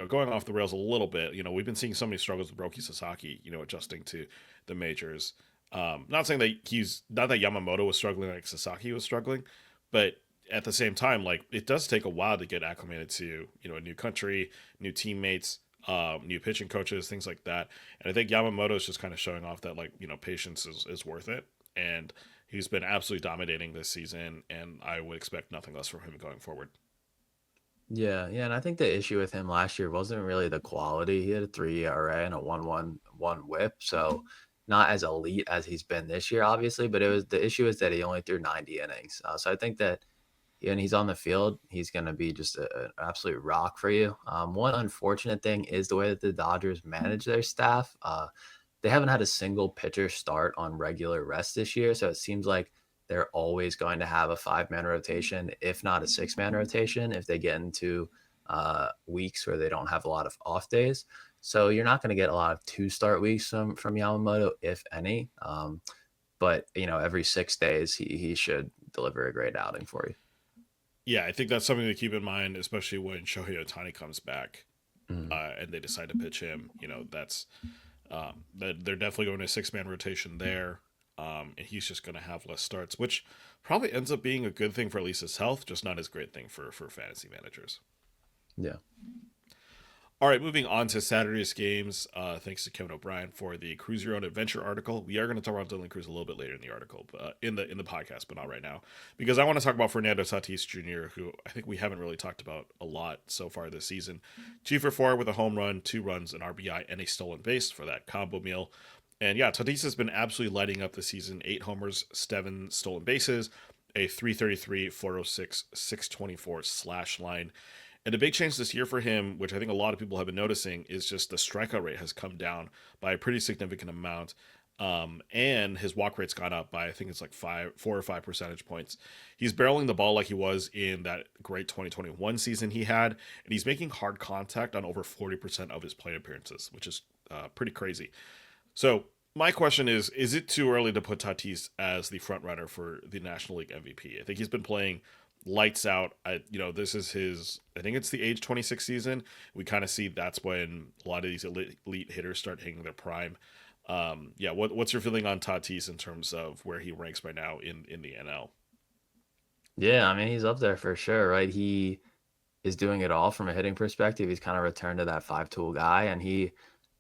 going off the rails a little bit. We've been seeing so many struggles with Roki Sasaki, adjusting to the majors. Not saying that not that Yamamoto was struggling like Sasaki was struggling, but at the same time, like it does take a while to get acclimated to a new country, new teammates, new pitching coaches, things like that. And I think Yamamoto is just kind of showing off that like patience is worth it, and he's been absolutely dominating this season, and I would expect nothing less from him going forward. Yeah, yeah, and I think the issue with him last year wasn't really the quality. He had a 3 ERA and a 1.11 WHIP, so not as elite as he's been this year, obviously. But the issue is that he only threw 90 innings. So I think that and he's on the field, he's going to be just an absolute rock for you. One unfortunate thing is the way that the Dodgers manage their staff. They haven't had a single pitcher start on regular rest this year, so it seems like they're always going to have a 5-man rotation, if not a 6-man rotation, if they get into weeks where they don't have a lot of off days. So you're not going to get a lot of 2-start weeks from Yamamoto, if any. But every 6 days he should deliver a great outing for you. Yeah, I think that's something to keep in mind, especially when Shohei Ohtani comes back Mhm. and they decide to pitch him. That's that they're definitely going to a 6-man rotation there, and he's just going to have less starts, which probably ends up being a good thing for at least his health, just not as great thing for fantasy managers. Yeah. All right, moving on to Saturday's games. Thanks to Kevin O'Brien for the Cruise Your Own Adventure article. We are going to talk about Dylan Cruz a little bit later in the article, but in the podcast, but not right now, because I want to talk about Fernando Tatis Jr., who I think we haven't really talked about a lot so far this season. 2 for 4 with a home run, 2 runs, an RBI, and a stolen base for that combo meal. And yeah, Tatis has been absolutely lighting up the season. 8 homers, 7 stolen bases, a 333, 406, 624 slash line. And a big change this year for him, which I think a lot of people have been noticing, is just the strikeout rate has come down by a pretty significant amount. And his walk rate's gone up by, I think it's like 4 or 5 percentage points. He's barreling the ball like he was in that great 2021 season he had, and he's making hard contact on over 40% of his plate appearances, which is pretty crazy. So my question is it too early to put Tatis as the front runner for the National League MVP? I think he's been playing lights out. This is his, I think it's the age 26 season. We kind of see that's when a lot of these elite hitters start hitting their prime. Yeah, what's your feeling on Tatis in terms of where he ranks right now in the NL? Yeah, I mean, he's up there for sure, right? He is doing it all from a hitting perspective. He's kind of returned to that 5-tool guy, and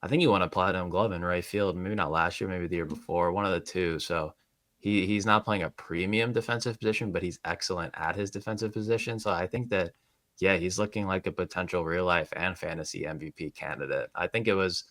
I think he won a platinum glove in right field. Maybe not last year, maybe the year before, one of the two. So he's not playing a premium defensive position, but he's excellent at his defensive position. So I think that, yeah, he's looking like a potential real life and fantasy MVP candidate. I think it was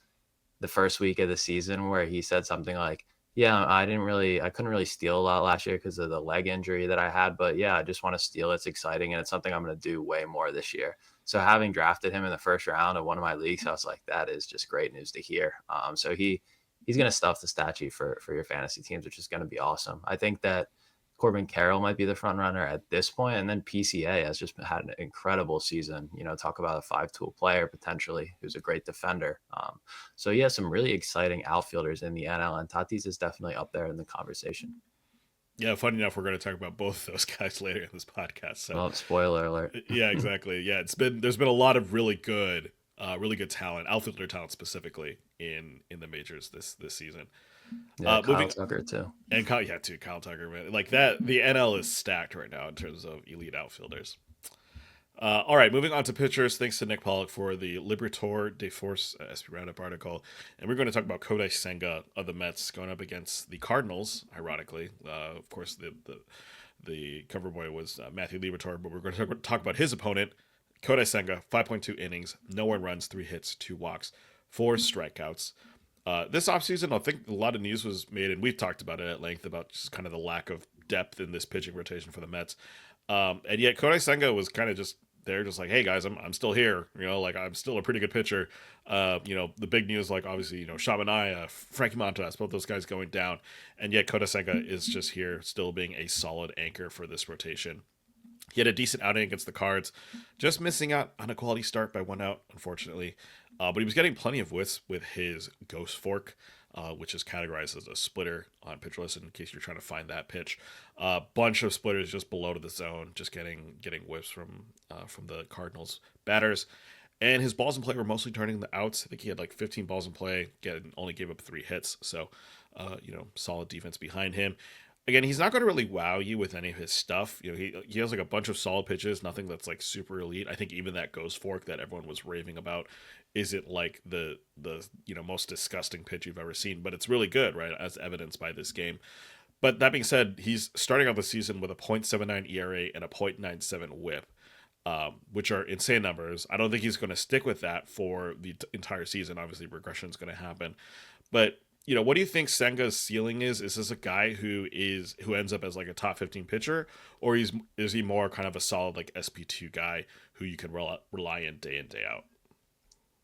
the first week of the season where he said something like, "Yeah, I couldn't really steal a lot last year because of the leg injury that I had, but yeah, I just want to steal. It's exciting and it's something I'm going to do way more this year." So having drafted him in the first round of one of my leagues, I was like, that is just great news to hear. So he's going to stuff the stat sheet for your fantasy teams, which is going to be awesome. I think that Corbin Carroll might be the front runner at this point, and then PCA has just had an incredible season. Talk about a 5-tool player potentially who's a great defender. So yeah, some really exciting outfielders in the NL, and Tatis is definitely up there in the conversation. Yeah, funny enough, we're going to talk about both those guys later in this podcast. So Well, spoiler alert. yeah, exactly. Yeah, there's been a lot of really good talent, outfielder talent specifically in the majors this season. Yeah, Kyle Moving Tucker too. and Kyle, yeah, too, Kyle Tucker, man, like that. The NL is stacked right now in terms of elite outfielders. All right, moving on to pitchers. Thanks to Nick Pollock for the Liberator de Force SP Roundup article. And we're going to talk about Kodai Senga of the Mets going up against the Cardinals, ironically. Of course, the cover boy was Matthew Liberatore, but we're going to talk about his opponent, Kodai Senga, 5.2 innings, no one runs, 3 hits, 2 walks, 4 strikeouts. This offseason, I think a lot of news was made, and we've talked about it at length about just kind of the lack of depth in this pitching rotation for the Mets. And yet Kodai Senga was kind of just there, just like, hey guys, I'm still here. Like I'm still a pretty good pitcher. The big news, like obviously, Shamanaya, Frankie Montas, both those guys going down, and yet Kodai Senga is just here, still being a solid anchor for this rotation. He had a decent outing against the Cards, just missing out on a quality start by 1 out, unfortunately. But he was getting plenty of whiffs with his Ghost Fork, which is categorized as a splitter on Pitch List, in case you're trying to find that pitch. Bunch of splitters just below to the zone, just getting whiffs from the Cardinals batters. And his balls in play were mostly turning the outs. I think he had like 15 balls in play, only gave up 3 hits. So, solid defense behind him. Again, he's not going to really wow you with any of his stuff. He has like a bunch of solid pitches, nothing that's like super elite. I think even that Ghost Fork that everyone was raving about isn't like the most disgusting pitch you've ever seen, but it's really good, right? As evidenced by this game. But that being said, he's starting out the season with a .79 ERA and a .97 WHIP, which are insane numbers. I don't think he's going to stick with that for the entire season. Obviously, regression is going to happen, but what do you think Senga's ceiling is? Is this a guy who ends up as like a top 15 pitcher, or is he more kind of a solid like SP2 guy who you can rely in day out?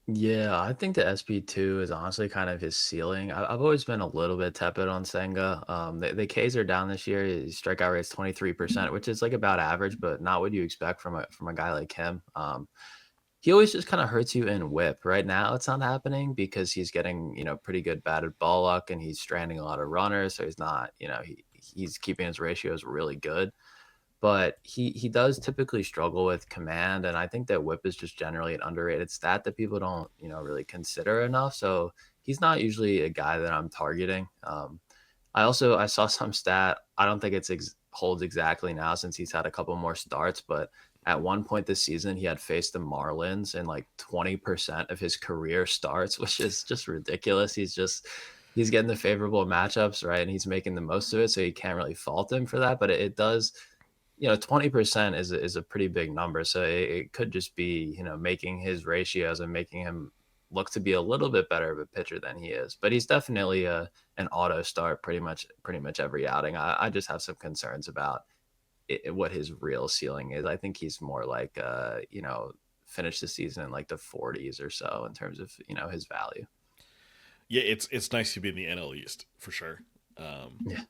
Yeah, I think the SP2 is honestly kind of his ceiling. I've always been a little bit tepid on Senga. The Ks are down this year. His strikeout rate's 23%, which is like about average, but not what you expect from a guy like him. He always just kind of hurts you in whip. Right now, it's not happening because he's getting, pretty good batted ball luck and he's stranding a lot of runners. So he's not, he's keeping his ratios really good. But he does typically struggle with command, and I think that whip is just generally an underrated stat that people don't, really consider enough. So he's not usually a guy that I'm targeting. I saw some stat. I don't think holds exactly now since he's had a couple more starts, but at one point this season he had faced the Marlins in like 20% of his career starts, which is just ridiculous. He's getting the favorable matchups, right? And he's making the most of it, so you can't really fault him for that. But it does, 20% is a pretty big number. So it could just be, making his ratios and making him look to be a little bit better of a pitcher than he is. But he's definitely an auto start pretty much every outing. I just have some concerns about what his real ceiling is. I think he's more like finish the season in like the 40s or so in terms of, his value. Yeah, it's nice to be in the NL East for sure. Yeah.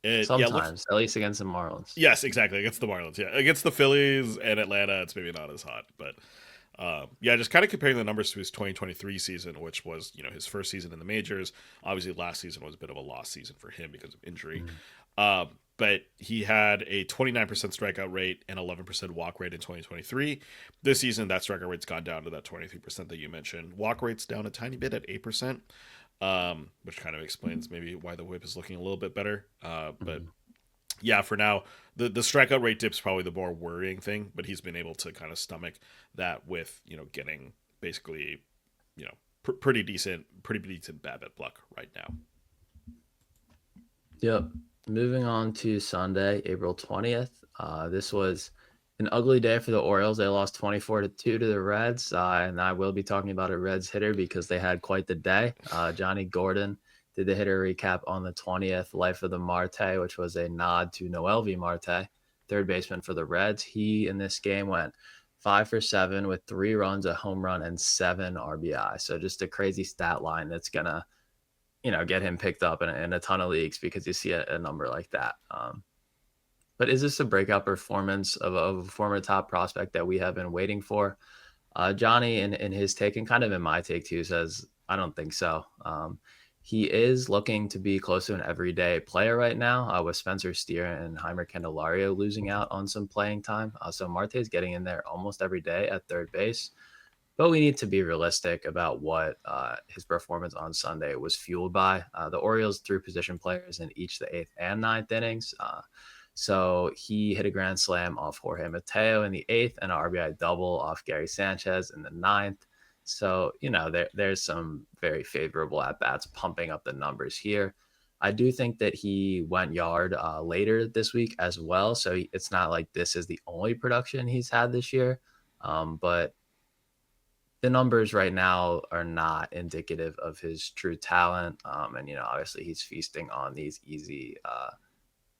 Yeah, look. Sometimes, at least against the Marlins. Yes, exactly against the Marlins. Yeah, against the Phillies and Atlanta, it's maybe not as hot, but yeah, just kind of comparing the numbers to his 2023 season, which was his first season in the majors. Obviously, last season was a bit of a lost season for him because of injury. Mhm. But he had a 29% strikeout rate and 11% walk rate in 2023. This season, that strikeout rate's gone down to that 23% that you mentioned. Walk rate's down a tiny bit at 8%, which kind of explains maybe why the whip is looking a little bit better. But Mhm. yeah, for now, the strikeout rate dip's probably the more worrying thing, but he's been able to kind of stomach that with getting basically pretty decent BABIP luck right now. Yep. Moving on to Sunday, April 20th. This was an ugly day for the Orioles. They lost 24-2 to the Reds, and I will be talking about a Reds hitter because they had quite the day. Johnny Gordon did the hitter recap on the 20th, Life of the Marte, which was a nod to Noel V. Marte, third baseman for the Reds. He, in this game, went 5 for 7 with 3 runs, a home run, and 7 RBI. So just a crazy stat line that's going to get him picked up in a ton of leagues because you see a number like that. But is this a breakout performance of a former top prospect that we have been waiting for? Johnny, in his take, and kind of in my take too, says, I don't think so. He is looking to be close to an everyday player right now with Spencer Steer and Heimer Candelario losing out on some playing time. So Marte is getting in there almost every day at third base. But we need to be realistic about what his performance on Sunday was fueled by. The Orioles threw position players in each the eighth and ninth innings. So he hit a grand slam off Jorge Mateo in the eighth and an RBI double off Gary Sanchez in the ninth. So, there's some very favorable at bats pumping up the numbers here. I do think that he went yard later this week as well. So it's not like this is the only production he's had this year. But the numbers right now are not indicative of his true talent. And obviously he's feasting on these easy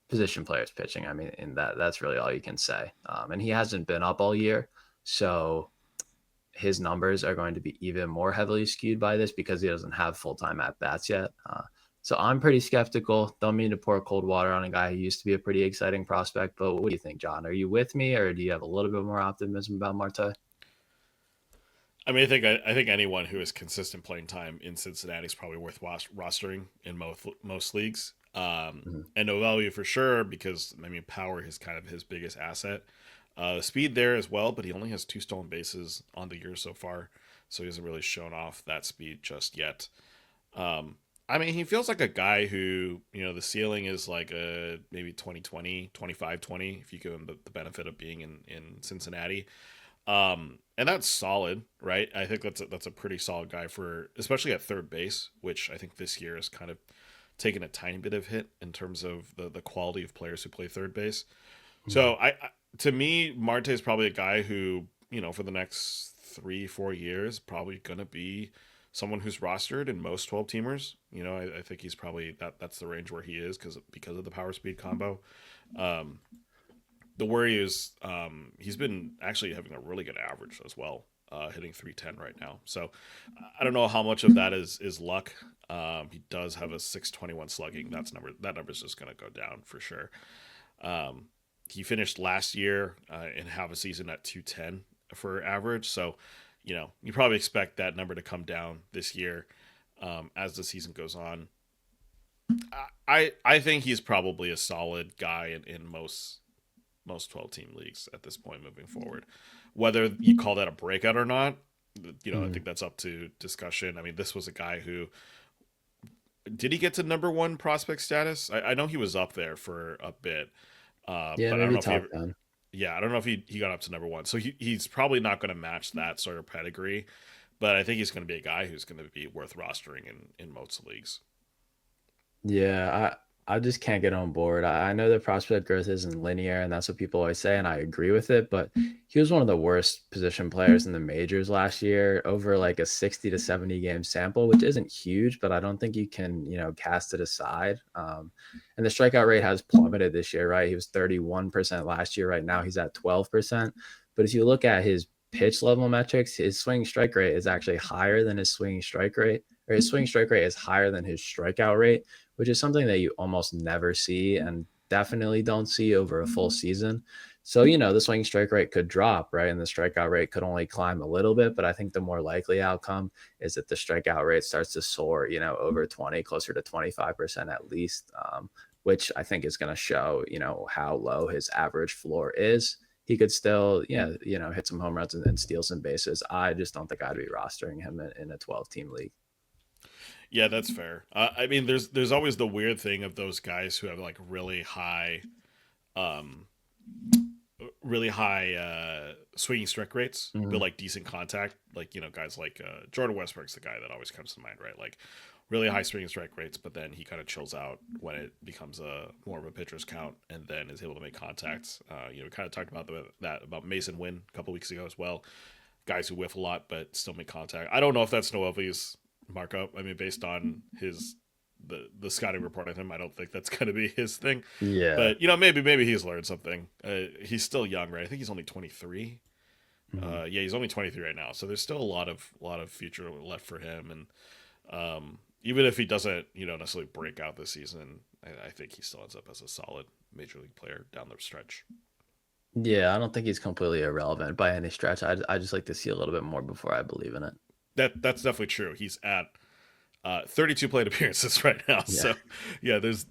position players pitching. I mean, and that's really all you can say. And he hasn't been up all year, so his numbers are going to be even more heavily skewed by this because he doesn't have full time at bats yet. So I'm pretty skeptical. Don't mean to pour cold water on a guy who used to be a pretty exciting prospect. But what do you think, John? Are you with me, or do you have a little bit more optimism about Marte? I mean, I think anyone who has consistent playing time in Cincinnati is probably worth rostering in most leagues. Mhm. And Novelli for sure because I mean power is kind of his biggest asset. Speed there as well, but he only has 2 stolen bases on the year so far, so he hasn't really shown off that speed just yet. I mean, he feels like a guy who the ceiling is like a maybe 2020, 25-20 if you give him the benefit of being in Cincinnati. And that's solid, right? I think that's a pretty solid guy for, especially at third base, which I think this year has kind of taken a tiny bit of hit in terms of the quality of players who play third base. So Mhm. to me, Marte is probably a guy who for the next 3-4 years probably gonna be someone who's rostered in most 12 teamers. I think he's probably that's the range where he is because of the power speed combo. Um, the worry is he's been actually having a really good average as well, hitting 310 right now. So I don't know how much of that is luck. He does have a 621 slugging. That number's just going to go down for sure. Um, he finished last year and have a season at 210 for average. So you probably expect that number to come down this year as the season goes on. I think he's probably a solid guy in most 12 team leagues at this point moving forward. Whether you call that a breakout or not, I Mm. think that's up to discussion. I mean, this was a guy who did he get to number one prospect status? I know he was up there for a bit, Yeah, but I don't maybe know if he top ever. 10. Yeah, I don't know if he got up to number one. So he's probably not going to match that sort of pedigree, but I think he's going to be a guy who's going to be worth rostering in most leagues. Yeah, I just can't get on board. I know that prospect growth isn't linear, and that's what people always say, and I agree with it. But he was one of the worst position players in the majors last year, over like a 60 to 70 game sample, which isn't huge, but I don't think you can, cast it aside. And the strikeout rate has plummeted this year, right? He was 31% last year. Right now, he's at 12%. But if you look at his pitch level metrics, his swing strike rate is actually higher than his swing strike rate, or his swing strike rate is higher than his strikeout rate, which is something that you almost never see and definitely don't see over a full season. So, the swing strike rate could drop, right? And the strikeout rate could only climb a little bit. But I think the more likely outcome is that the strikeout rate starts to soar, over 20, closer to 25% at least, which I think is going to show, how low his average floor is. He could still, yeah, hit some home runs and steal some bases. I just don't think I'd be rostering him in a 12 team league. Yeah, that's fair. I mean, there's always the weird thing of those guys who have like um, really high swinging strike rates, but Mhm. like decent contact. Like guys like Jordan Westbrook's the guy that always comes to mind, right? Like really high swinging strike rates, but then he kind of chills out when it becomes a more of a pitcher's count, and then is able to make contacts. We kind of talked about that about Mason Wynn a couple weeks ago as well. Guys who whiff a lot but still make contact. I don't know if that's Noelvi's markup. I mean, based on the scouting report on him, I don't think that's going to be his thing. Yeah. But maybe he's learned something. He's still young, right? I think he's only 23. Mhm. Yeah, he's only 23 right now, so there's still a lot of future left for him. And even if he doesn't, necessarily break out this season, I think he still ends up as a solid major league player down the stretch. Yeah, I don't think he's completely irrelevant by any stretch. I just like to see a little bit more before I believe in it. That's definitely true. He's at 32 plate appearances right now. Yeah. So yeah, there's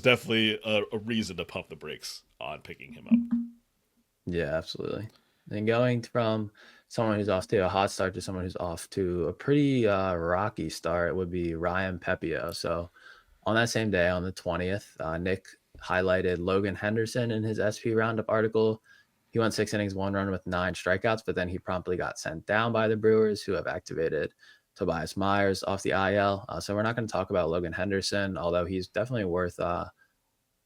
definitely a reason to pump the brakes on picking him up. Yeah, absolutely. And going from someone who's off to a hot start to someone who's off to a pretty rocky start would be Ryan Pepio. So on that same day, on the 20th, Nick highlighted Logan Henderson in his SP Roundup article. He went 6 innings, 1 run with 9 strikeouts, but then he promptly got sent down by the Brewers, who have activated Tobias Myers off the IL. So we're not going to talk about Logan Henderson, although he's definitely worth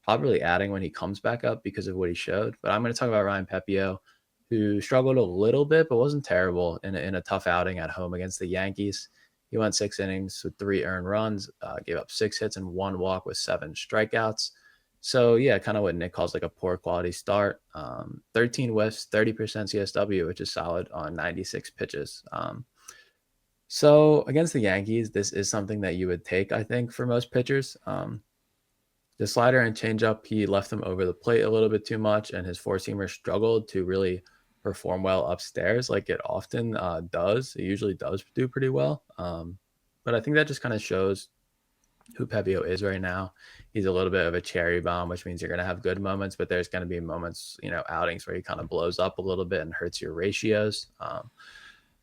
probably adding when he comes back up because of what he showed. But I'm going to talk about Ryan Pepio, who struggled a little bit, but wasn't terrible in a tough outing at home against the Yankees. He went 6 innings with 3 earned runs, gave up 6 hits and 1 walk with 7 strikeouts. So yeah, kind of what Nick calls like a poor quality start. 13 whiffs, 30% CSW, which is solid on 96 pitches. So against the Yankees, this is something that you would take, I think, for most pitchers. The slider and changeup, he left them over the plate a little bit too much, and his four seamer struggled to really perform well upstairs like it often does. It usually does do pretty well. But I think that just kind of shows who Pepio is right now. He's a little bit of a cherry bomb, which means you're going to have good moments, but there's going to be moments, outings where he kind of blows up a little bit and hurts your ratios.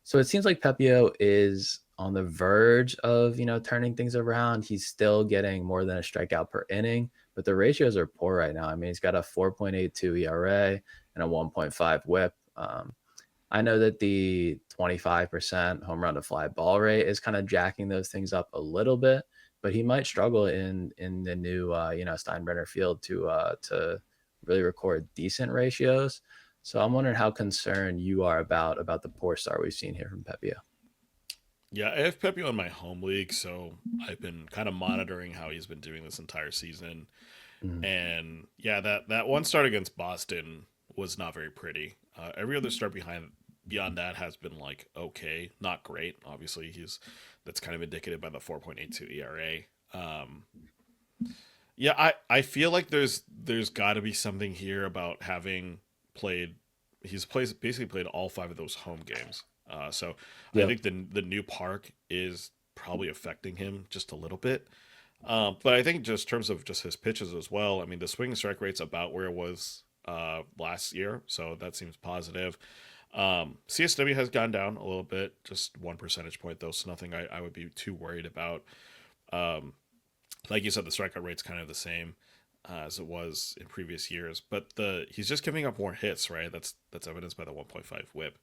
So it seems like Pepio is on the verge of, turning things around. He's still getting more than a strikeout per inning, but the ratios are poor right now. I mean, he's got a 4.82 ERA and a 1.5 whip. I know that the 25% home run to fly ball rate is kind of jacking those things up a little bit, but he might struggle in the new Steinbrenner field to really record decent ratios. So I'm wondering how concerned you are about the poor start we've seen here from Pepio. Yeah, I have Pepe on my home league, so I've been kind of monitoring how he's been doing this entire season. Mhm. And yeah, that one start against Boston was not very pretty. Every other start behind beyond that has been like okay, not great. Obviously, he's that's kind of indicated by the 4.82 ERA. Yeah, I feel like there's got to be something here about having played. Basically played all five of those home games. So I Yep. think the new park is probably affecting him just a little bit. But I think just in terms of just his pitches as well. I mean, the swing and strike rate's about where it was last year, so that seems positive. CSW has gone down a little bit, just 1 percentage point though, so nothing I would be too worried about. Um, like you said, the strikeout rate's kind of the same as it was in previous years, but the he's just giving up more hits, right? That's evidenced by the 1.5 WHIP.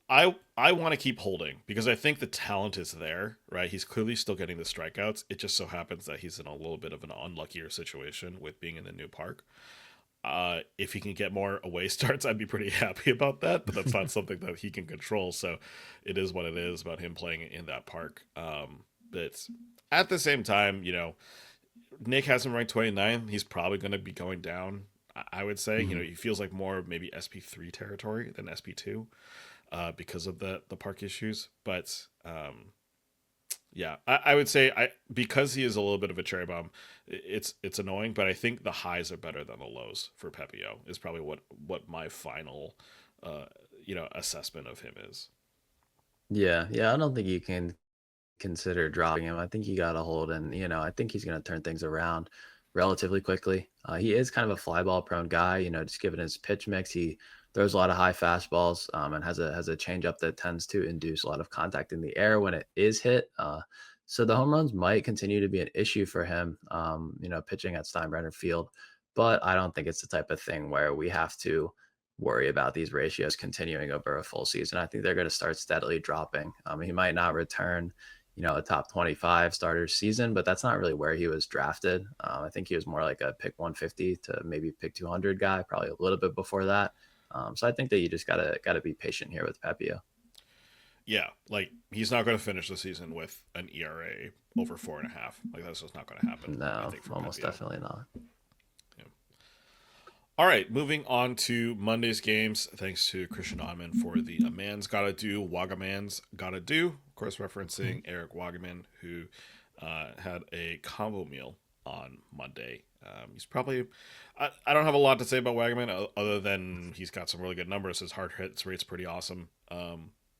I want to keep holding because I think the talent is there, right? He's clearly still getting the strikeouts. It just so happens that he's in a little bit of an unluckier situation with being in the new park. If he can get more away starts, I'd be pretty happy about that. But that's not something that he can control. So it is what it is about him playing in that park. But at the same time, Nick has him ranked 29. He's probably going to be going down. I would say, Mhm. he feels like more maybe SP3 territory than SP2 because of the park issues. But yeah, I would say because he is a little bit of a cherry bomb, it's annoying. But I think the highs are better than the lows for Pepio. Is probably what my final uh, assessment of him is. Yeah, yeah. I don't think you can consider dropping him. I think you got to hold, and I think he's going to turn things around relatively quickly. He is kind of a fly ball prone guy. Just given his pitch mix, he throws a lot of high fastballs, and has a changeup that tends to induce a lot of contact in the air when it is hit. So the home runs might continue to be an issue for him. Pitching at Steinbrenner Field, but I don't think it's the type of thing where we have to worry about these ratios continuing over a full season. I think they're going to start steadily dropping. He might not return a top 25 starter season, but that's not really where he was drafted. I think he was more like a pick 150 to maybe pick 200 guy, probably a little bit before that. So I think that you just gotta be patient here with Pepio. Yeah, like he's not going to finish the season with an ERA over 4.5. Like that's just not going to happen. I No, think for almost Pepio. definitely not. Yeah. All right, moving on to Monday's games. Thanks to Christian Ottman for the A Man's Gotta Do, Wagaman's Gotta Do. Of course, referencing Eric Wagaman, who had a combo meal on Monday. He's probably, I don't have a lot to say about Wagaman other than he's got some really good numbers. His hard hits rate's pretty awesome.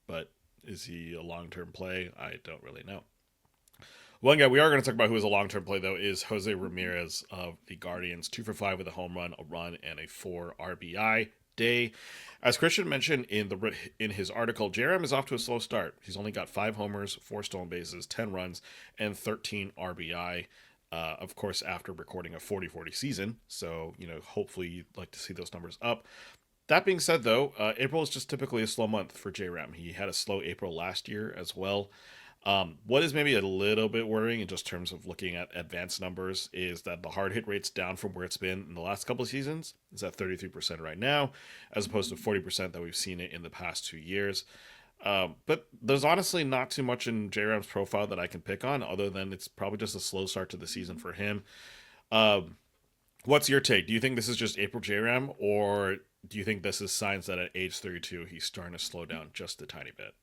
But is he a long term play? I don't really know. One guy we are going to talk about who is a long term play, though, is Jose Ramirez of the Guardians. 2 for 5 with a home run, a run, and a 4 RBI day. As Christian mentioned in his article, JRM is off to a slow start. He's only got 5 homers, 4 stolen bases, 10 runs, and 13 RBI. Of course, after recording a 40-40 season. So, hopefully you'd like to see those numbers up. That being said, though, April is just typically a slow month for JRAM. He had a slow April last year as well. What is maybe a little bit worrying in just terms of looking at advanced numbers is that the hard hit rate's down from where it's been in the last couple of seasons. It's at 33% right now, as opposed to 40% that we've seen it in the past 2 years. But there's honestly not too much in JRAM's profile that I can pick on, other than it's probably just a slow start to the season for him. Um, what's your take? Do you think this is just April JRAM, or do you think this is signs that at age 32 he's starting to slow down just a tiny bit?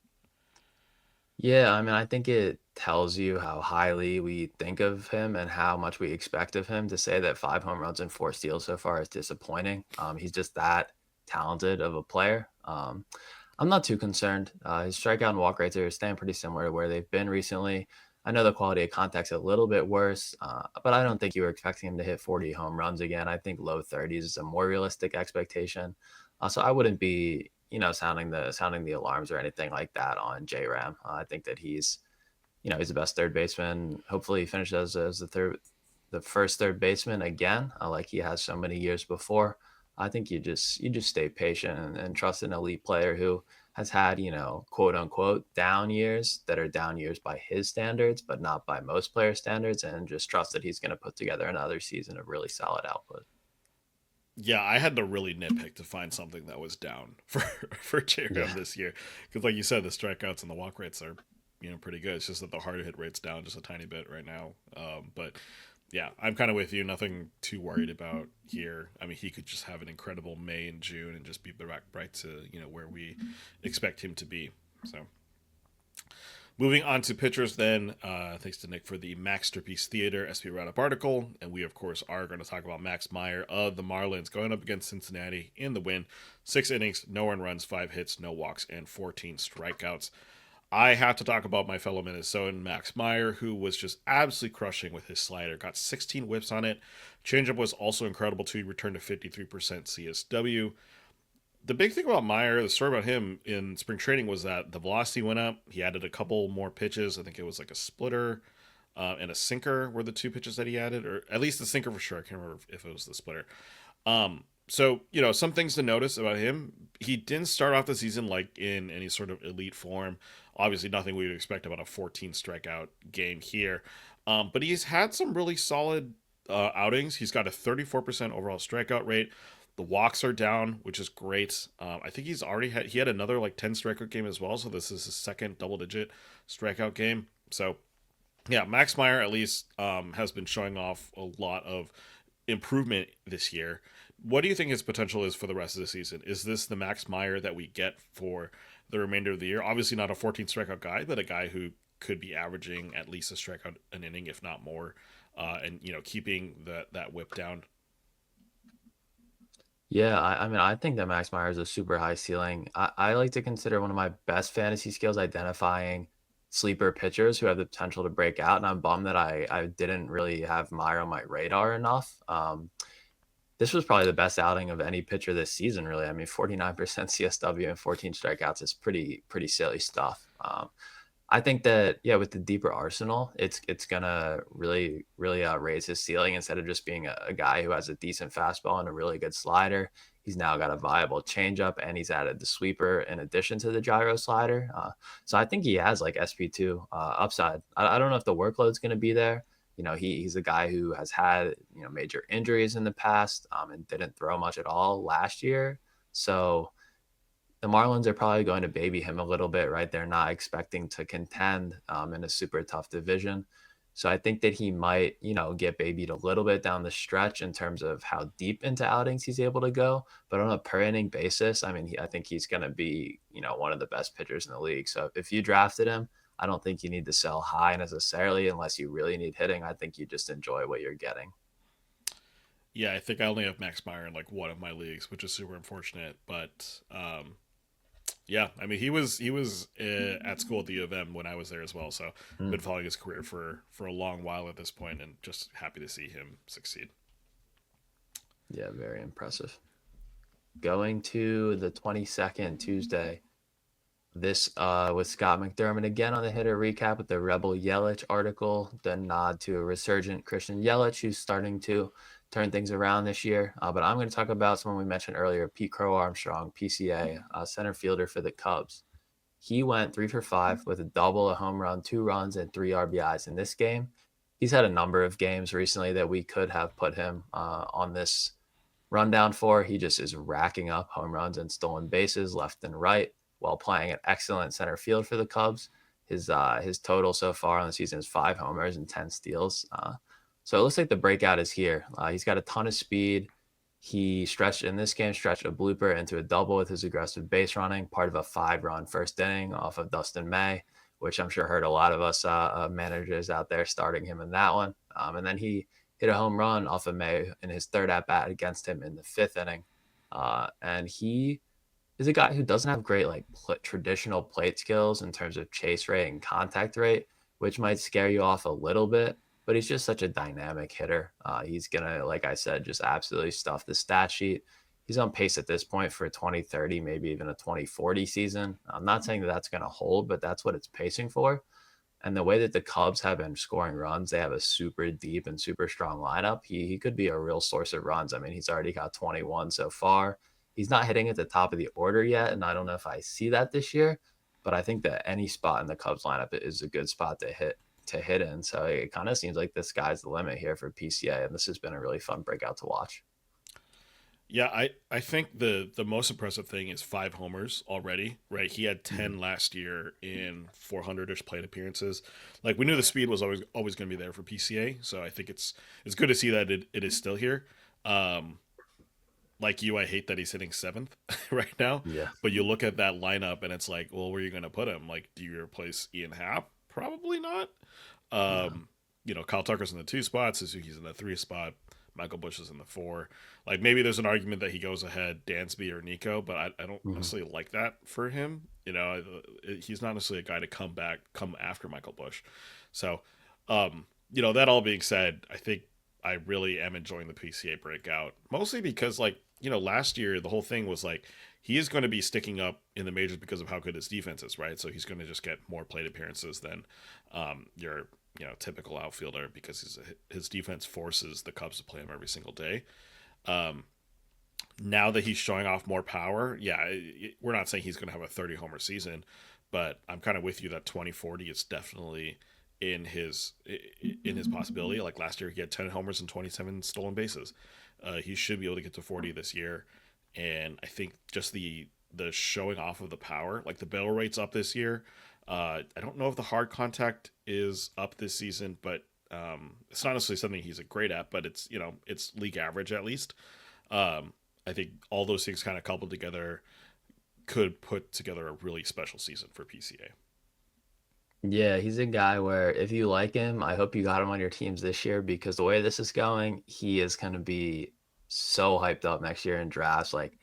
Yeah, I mean, I think it tells you how highly we think of him and how much we expect of him to say that 5 home runs and 4 steals so far is disappointing. He's just that talented of a player. I'm not too concerned. His strikeout and walk rates are staying pretty similar to where they've been recently. I know the quality of contact's a little bit worse, but I don't think you were expecting him to hit 40 home runs again. I think low 30s is a more realistic expectation. So I wouldn't be, sounding the alarms or anything like that on JRAM. I think that he's the best third baseman. Hopefully, he finishes as the first third baseman again, like he has so many years before. I think you just stay patient and trust an elite player who has had quote unquote down years that are down years by his standards, but not by most player standards, and just trust that he's going to put together another season of really solid output. Yeah, I had to really nitpick to find something that was down for JRM Yeah. this year because, like you said, the strikeouts and the walk rates are pretty good. It's just that the hard hit rate's down just a tiny bit right now. But yeah, I'm kind of with you. Nothing too worried about here. I mean, he could just have an incredible May and June and just be back right to where we expect him to be. So moving on to pitchers, then. Thanks to Nick for the Masterpiece Theater SP Roundup article, and we of course are going to talk about Max Meyer of the Marlins going up against Cincinnati in the win. 6 innings, no earned runs, 5 hits, no walks, and 14 strikeouts. I have to talk about my fellow Minnesotan, Max Meyer, who was just absolutely crushing with his slider. Got 16 whips on it. Changeup was also incredible too. He returned to 53% CSW. The big thing about Meyer, the story about him in spring training was that the velocity went up. He added a couple more pitches. I think it was like a splitter and a sinker were the two pitches that he added, or at least the sinker for sure. I can't remember if it was the splitter. So, some things to notice about him. He didn't start off the season like in any sort of elite form. Obviously, nothing we would expect about a 14 strikeout game here. But he's had some really solid outings. He's got a 34% overall strikeout rate. The walks are down, which is great. I think he had another like 10 strikeout game as well. So this is his second double digit strikeout game. So yeah, Max Meyer at least has been showing off a lot of improvement this year. What do you think his potential is for the rest of the season? Is this the Max Meyer that we get for the remainder of the year? Obviously, not a 14 strikeout guy, but a guy who could be averaging at least a strikeout an inning, if not more, and keeping that whip down. Yeah, I mean, I think that Max Meyer is a super high ceiling. I like to consider one of my best fantasy skills identifying sleeper pitchers who have the potential to break out. And I'm bummed that I didn't really have Meyer on my radar enough. This was probably the best outing of any pitcher this season, really. I mean, 49% CSW and 14 strikeouts is pretty silly stuff. I think that with the deeper arsenal, it's gonna really raise his ceiling instead of just being a guy who has a decent fastball and a really good slider. He's now got a viable changeup and he's added the sweeper in addition to the gyro slider. So I think he has like SP2 upside. I don't know if the workload's going to be there. He's a guy who has had major injuries in the past and didn't throw much at all last year. So the Marlins are probably going to baby him a little bit, right? They're not expecting to contend in a super tough division. So I think that he might, get babied a little bit down the stretch in terms of how deep into outings he's able to go. But on a per inning basis, I mean, I think he's going to be, one of the best pitchers in the league. So if you drafted him, I don't think you need to sell high necessarily unless you really need hitting. I think you just enjoy what you're getting. Yeah, I think I only have Max Meyer in like one of my leagues, which is super unfortunate. But yeah, I mean he was at school at the U of M when I was there as well. So I've been Mm. following his career for a long while at this point, and just happy to see him succeed. Yeah, very impressive. Going to the 22nd Tuesday. This with Scott McDermott again on the hitter recap with the Rebel Yelich article, the nod to a resurgent Christian Yelich who's starting to turn things around this year. But I'm going to talk about someone we mentioned earlier, Pete Crow Armstrong, PCA, center fielder for the Cubs. He went 3 for 5 with a double, a home run, 2 runs, and 3 RBIs in this game. He's had a number of games recently that we could have put him on this rundown for. He just is racking up home runs and stolen bases left and right while playing an excellent center field for the Cubs. His total so far on the season is 5 homers and 10 steals. So it looks like the breakout is here. He's got a ton of speed. He stretched in this game, stretched a blooper into a double with his aggressive base running, part of a 5-run first inning off of Dustin May, which I'm sure hurt a lot of us managers out there starting him in that one. And then he hit a home run off of May in his third at bat against him in the 5th inning. And he is a guy who doesn't have great traditional plate skills in terms of chase rate and contact rate, which might scare you off a little bit. But he's just such a dynamic hitter. He's gonna, like I said, just absolutely stuff the stat sheet. He's on pace at this point for a 2030, maybe even a 2040 season. I'm not saying that that's going to hold, but that's what it's pacing for. And the way that the Cubs have been scoring runs, they have a super deep and super strong lineup. He could be a real source of runs. I mean, he's already got 21 so far. He's not hitting at the top of the order yet, and I don't know if I see that this year, but I think that any spot in the Cubs lineup is a good spot to hit in. So it kind of seems like the sky's the limit here for PCA, and this has been a really fun breakout to watch. Yeah, I think the most impressive thing is 5 homers already, right? He had Mhm. 10 last year in 400ish plate appearances. Like we knew the speed was always going to be there for PCA, so I think it's good to see that it is still here. Um, like you, I hate that he's hitting seventh right now. Yeah. But you look at that lineup and it's like, well, where are you going to put him? Like, do you replace Ian Happ? Probably not. No. Um, Kyle Tucker's in the 2 spot, Suzuki's in the 3 spot, Michael Bush is in the 4. Like maybe there's an argument that he goes ahead Dansby or Nico, but I don't Mhm. necessarily like that for him. He's not necessarily a guy to come after Michael Bush. So, that all being said, I think I really am enjoying the PCA breakout, mostly because last year the whole thing was like he is going to be sticking up in the majors because of how good his defense is, right? So he's going to just get more plate appearances than your typical outfielder because his defense forces the Cubs to play him every single day. Um, Now that he's showing off more power, yeah, we're not saying he's going to have a 30 homer season, but I'm kind of with you that 2040 is definitely in his possibility. Like last year, he had 10 homers and 27 stolen bases. He should be able to get to 40 this year, and I think just the showing off of the power, like the barrel rate's up this year. I don't know if the hard contact is up this season, but it's not necessarily something he's a great at, but it's league average at least. Um, I think all those things kind of coupled together could put together a really special season for PCA. Yeah, he's a guy where if you like him, I hope you got him on your teams this year because the way this is going, he is going to be so hyped up next year in drafts. Like,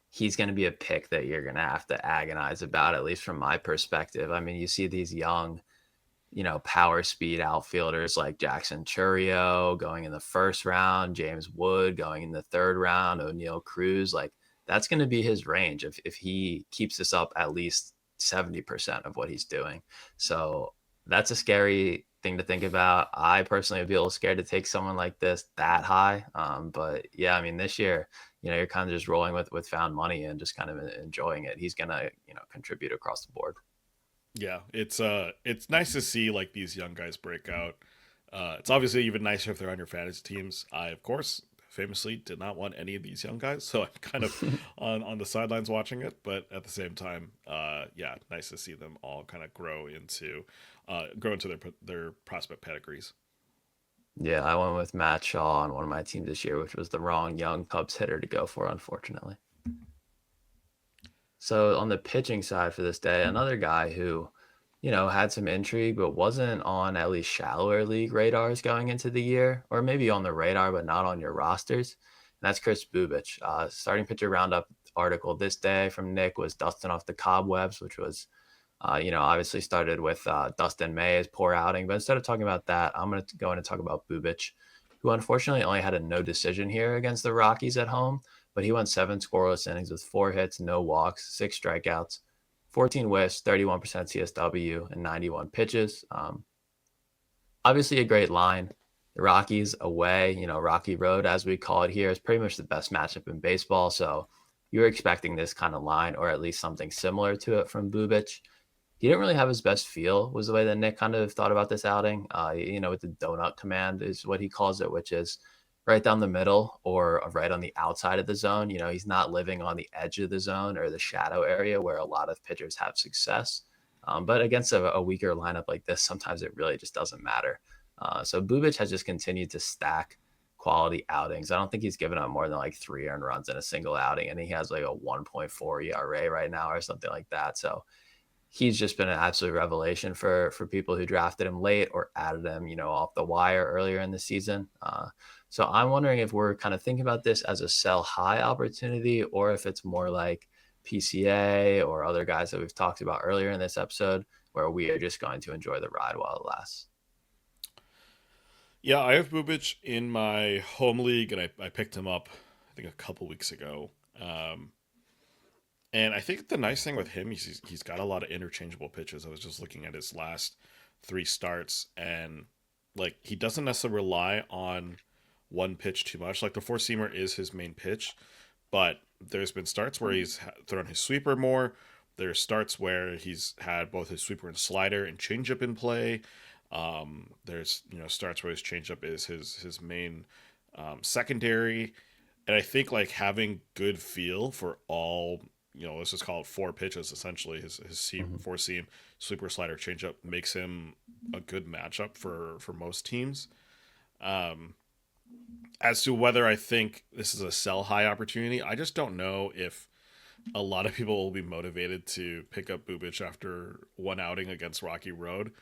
he's going to be a pick that you're going to have to agonize about, at least from my perspective. I mean, you see these young, power speed outfielders like Jackson Churio going in the first round, James Wood going in the third round, O'Neal Cruz. Like, that's going to be his range if he keeps this up at least 70% of what he's doing. So that's a scary thing to think about. I personally would be a little scared to take someone like this that high. But yeah, I mean, this year, you're kind of just rolling with found money and just kind of enjoying it. He's gonna, contribute across the board. Yeah, it's nice to see like these young guys break out. It's obviously even nicer if they're on your fantasy teams. I of course famously did not want any of these young guys, so I'm kind of on the sidelines watching it. But at the same time, yeah, nice to see them all kind of grow into their prospect pedigrees. Yeah, I went with Matt Shaw on one of my teams this year, which was the wrong young Cubs hitter to go for, unfortunately. So on the pitching side for this day, another guy who, had some intrigue but wasn't on at least shallower league radars going into the year, or maybe on the radar but not on your rosters. And that's Chris Bubich. Starting pitcher roundup article this day from Nick was dusting off the cobwebs, which was obviously started with Dustin May's poor outing. But instead of talking about that, I'm going to go in and talk about Bubich, who unfortunately only had a no decision here against the Rockies at home. But he went 7 scoreless innings with 4 hits, no walks, 6 strikeouts, 14 whiffs, 31% CSW, and 91 pitches. Obviously, a great line. The Rockies away, Rocky Road, as we call it here, is pretty much the best matchup in baseball. So you're expecting this kind of line, or at least something similar to it from Bubich. He didn't really have his best feel, was the way that Nick kind of thought about this outing. With the donut command is what he calls it, which is right down the middle or right on the outside of the zone. He's not living on the edge of the zone or the shadow area where a lot of pitchers have success. But against a weaker lineup like this, sometimes it really just doesn't matter. So Bubic has just continued to stack quality outings. I don't think he's given up more than like 3 earned runs in a single outing, and he has like a 1.4 ERA right now or something like that. So he's just been an absolute revelation for people who drafted him late or added him, off the wire earlier in the season. So I'm wondering if we're kind of thinking about this as a sell high opportunity, or if it's more like PCA or other guys that we've talked about earlier in this episode, where we are just going to enjoy the ride while it lasts. Yeah, I have Bubic in my home league, and I picked him up I think a couple weeks ago. And I think the nice thing with him is he's got a lot of interchangeable pitches. I was just looking at his last 3 starts, and like he doesn't necessarily rely on one pitch too much. Like the four seamer is his main pitch, but there's been starts where he's thrown his sweeper more. There's starts where he's had both his sweeper and slider and changeup in play. There's starts where his changeup is his main secondary, And I think like having good feel for all, let's just call it four pitches essentially. His seam, Mhm. four seam, sweeper, slider, changeup makes him a good matchup for most teams. Um, as to whether I think this is a sell high opportunity, I just don't know if a lot of people will be motivated to pick up Bubic after one outing against Rocky Road.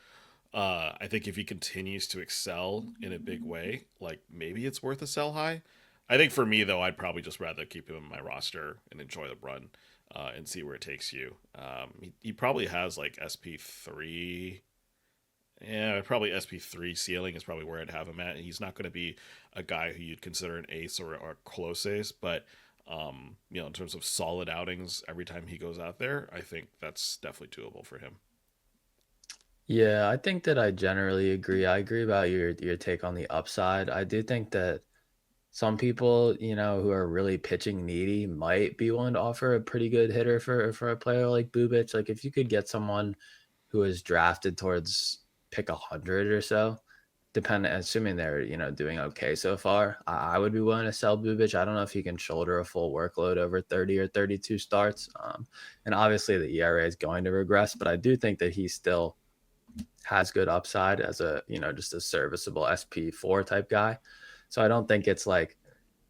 I think if he continues to excel in a big way, like maybe it's worth a sell high. I think for me though, I'd probably just rather keep him in my roster and enjoy the run and see where it takes you. He probably has like SP3. Yeah, probably SP3 ceiling is probably where I'd have him at. He's not going to be a guy who you'd consider an ace or close ace, but in terms of solid outings every time he goes out there, I think that's definitely doable for him. Yeah, I think that I generally agree. I agree about your take on the upside. I do think that some people, who are really pitching needy might be willing to offer a pretty good hitter for a player like Bubic. Like if you could get someone who is drafted towards pick 100 or so, assuming they're, doing okay so far, I would be willing to sell Bubic. I don't know if he can shoulder a full workload over 30 or 32 starts. And obviously the ERA is going to regress, but I do think that he still has good upside as a, just a serviceable SP4 type guy. So I don't think it's like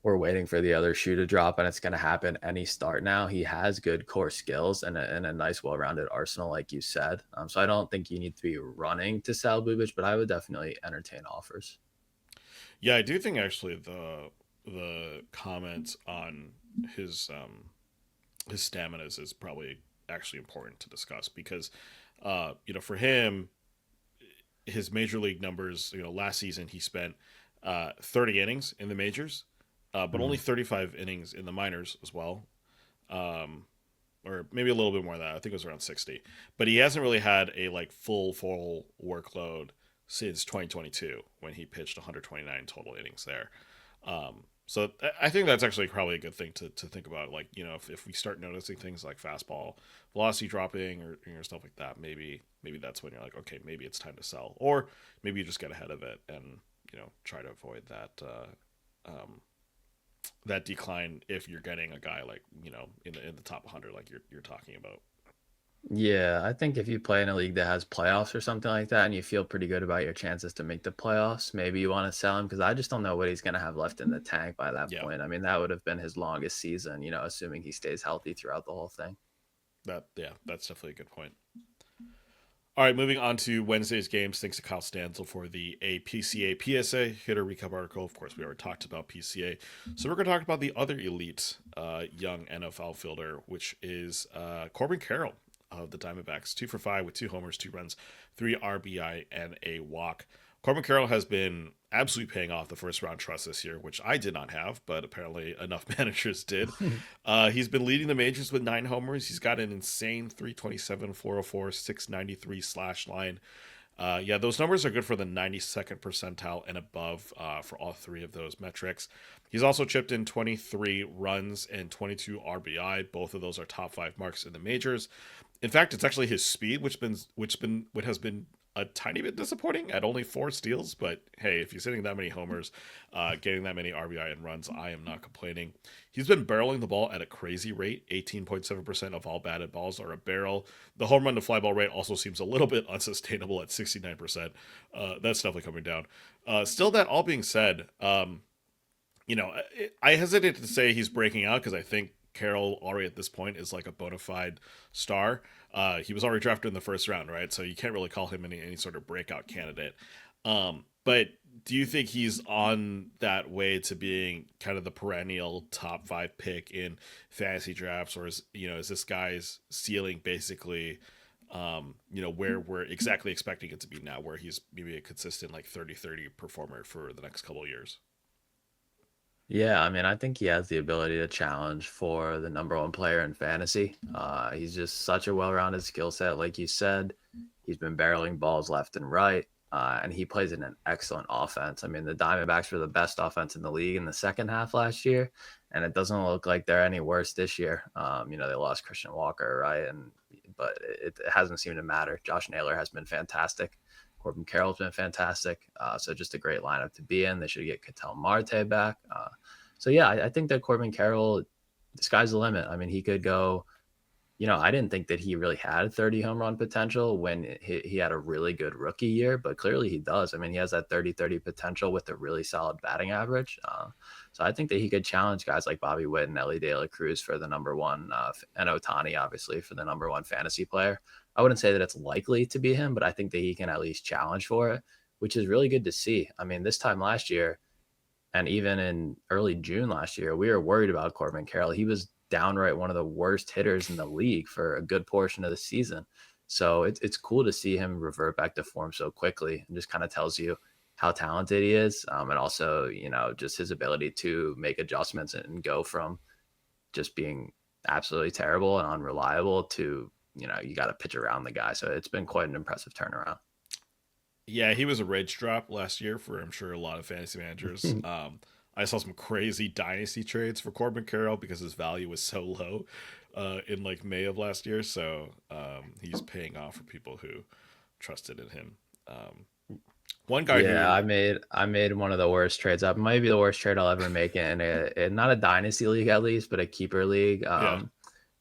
we're waiting for the other shoe to drop and it's going to happen any start now. He has good core skills and a nice, well rounded arsenal, like you said. So I don't think you need to be running to sell Bubic, but I would definitely entertain offers. Yeah, I do think actually the comments on his his stamina is probably actually important to discuss because for him his major league numbers, last season he spent 30 innings in the majors, but only Mhm. 35 innings in the minors as well. Um, or maybe a little bit more than that. I think it was around 60. But he hasn't really had a like full workload since 2022 when he pitched 129 total innings there. So I think that's actually probably a good thing to think about. Like, if we start noticing things like fastball velocity dropping or stuff like that, maybe that's when you're like, okay, maybe it's time to sell, or maybe you just get ahead of it and try to avoid that decline if you're getting a guy like in the top 100 like you're talking about. Yeah, I think if you play in a league that has playoffs or something like that and you feel pretty good about your chances to make the playoffs, maybe you want to sell him because I just don't know what he's going to have left in the tank by that Yeah, point. I mean, that would have been his longest season, assuming he stays healthy throughout the whole thing. that's definitely a good point. All right, moving on to Wednesday's games. Thanks to Kyle Stansel for the APCA PSA hitter recap article. Of course, we already talked about PCA. So we're going to talk about the other elite young NFL fielder, which is Corbin Carroll of the Diamondbacks. 2 for 5 with 2 homers, 2 runs, 3 RBI, and a walk. Corbin Carroll has been absolutely paying off the first round trust this year, which I did not have, but apparently enough managers did. He's been leading the majors with 9 homers. He's got an insane 327, 404, 693 slash line. Yeah, those numbers are good for the 92nd percentile and above for all three of those metrics. He's also chipped in 23 runs and 22 RBI. Both of those are top five marks in the majors. In fact, it's actually his speed which has been a tiny bit disappointing at only 4 steals. But hey, if he's hitting that many homers, getting that many RBI and runs, I am not complaining. He's been barreling the ball at a crazy rate. 18.7% of all batted balls are a barrel. The home run to fly ball rate also seems a little bit unsustainable at 69%. That's definitely coming down. Still, that all being said, I hesitate to say he's breaking out because I think Carroll already at this point is like a bona fide star. He was already drafted in the first round, right? So you can't really call him any sort of breakout candidate. But do you think he's on that way to being kind of the perennial top five pick in fantasy drafts, or is this guy's ceiling basically, where we're exactly expecting it to be now, where he's maybe a consistent like 30-30 performer for the next couple of years? Yeah, I mean, I think he has the ability to challenge for the number one player in fantasy. He's just such a well-rounded skill set, like you said. He's been barreling balls left and right, and he plays in an excellent offense. I mean, the Diamondbacks were the best offense in the league in the second half last year, and it doesn't look like they're any worse this year. They lost Christian Walker, right? But it hasn't seemed to matter. Josh Naylor has been fantastic. Corbin Carroll's been fantastic. So just a great lineup to be in. They should get Ketel Marte back. So yeah, I think that Corbin Carroll, the sky's the limit. I mean, he could go. I didn't think that he really had 30 home run potential when he had a really good rookie year, but clearly he does. I mean, he has that 30-30 potential with a really solid batting average. So I think that he could challenge guys like Bobby Witt and Ellie De La Cruz for the number one, and Otani, obviously, for the number one fantasy player. I wouldn't say that it's likely to be him, but I think that he can at least challenge for it, which is really good to see. I mean, this time last year, and even in early June last year, we were worried about Corbin Carroll. He was downright one of the worst hitters in the league for a good portion of the season. So it's cool to see him revert back to form so quickly, and just kind of tells you how talented he is. And also, just his ability to make adjustments and go from just being absolutely terrible and unreliable to, you got to pitch around the guy. So it's been quite an impressive turnaround. Yeah, he was a rage drop last year for I'm sure a lot of fantasy managers. I saw some crazy dynasty trades for Corbin Carroll because his value was so low in like May of last year. So he's paying off for people who trusted in him. One guy Yeah, who, I made one of the worst trades. That might be the worst trade I'll ever make in not a dynasty league at least, but a keeper league. yeah,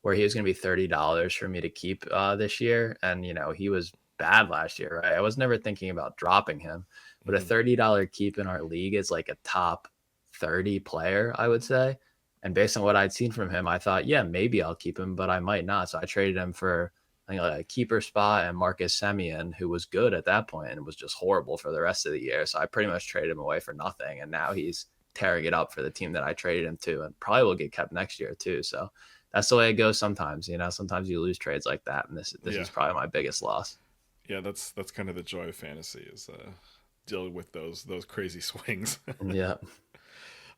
Where he was going to be $30 for me to keep this year, and he was bad last year. Right, I was never thinking about dropping him, but a mhm, $30 keep in our league is like a top 30 player, I would say. And based on what I'd seen from him, I thought, yeah, maybe I'll keep him, but I might not. So I traded him for I think a keeper spot and Marcus Semien, who was good at that point and was just horrible for the rest of the year. So I pretty much traded him away for nothing. And now he's tearing it up for the team that I traded him to, and probably will get kept next year too. So that's the way it goes sometimes. Sometimes you lose trades like that. And this yeah, is probably my biggest loss. yeah. That's kind of the joy of fantasy is dealing with those crazy swings. Yeah.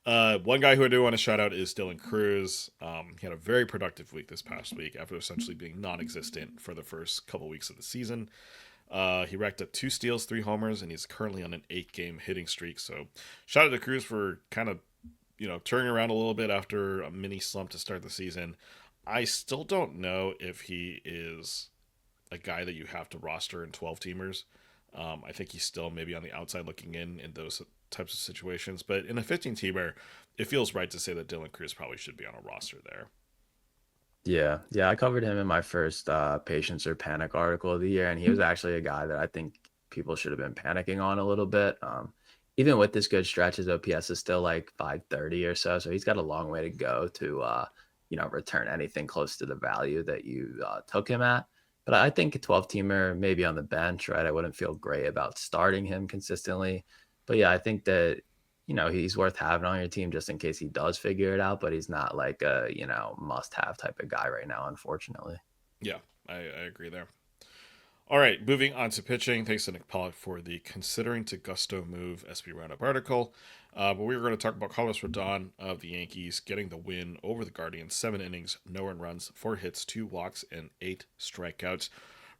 One guy who I do want to shout out is Dylan Cruz. He had a very productive week this past week after essentially being non-existent for the first couple weeks of the season. He racked up 2 steals, 3 homers, and he's currently on an 8-game hitting streak. So, shout out to Cruz for kind of turning around a little bit after a mini slump to start the season. I still don't know if he is a guy that you have to roster in 12 teamers. I think he's still maybe on the outside looking in those types of situations. But in a 15 teamer, it feels right to say that Dylan Cruz probably should be on a roster there. Yeah, yeah, I covered him in my first patience or panic article of the year, and he was actually a guy that I think people should have been panicking on a little bit. Even with this good stretch, his OPS is still like 530 or so, so he's got a long way to go to return anything close to the value that you took him at. But I think a 12 teamer maybe on the bench, right? I wouldn't feel great about starting him consistently, but yeah, I think that he's worth having on your team just in case he does figure it out, but he's not like a, must have type of guy right now, unfortunately. Yeah, I agree there. All right, moving on to pitching. Thanks to Nick Pollock for the considering to gusto move SP Roundup article. But we were going to talk about Carlos Rodon of the Yankees getting the win over the Guardians. 7 innings, no earned runs, 4 hits, 2 walks, and 8 strikeouts.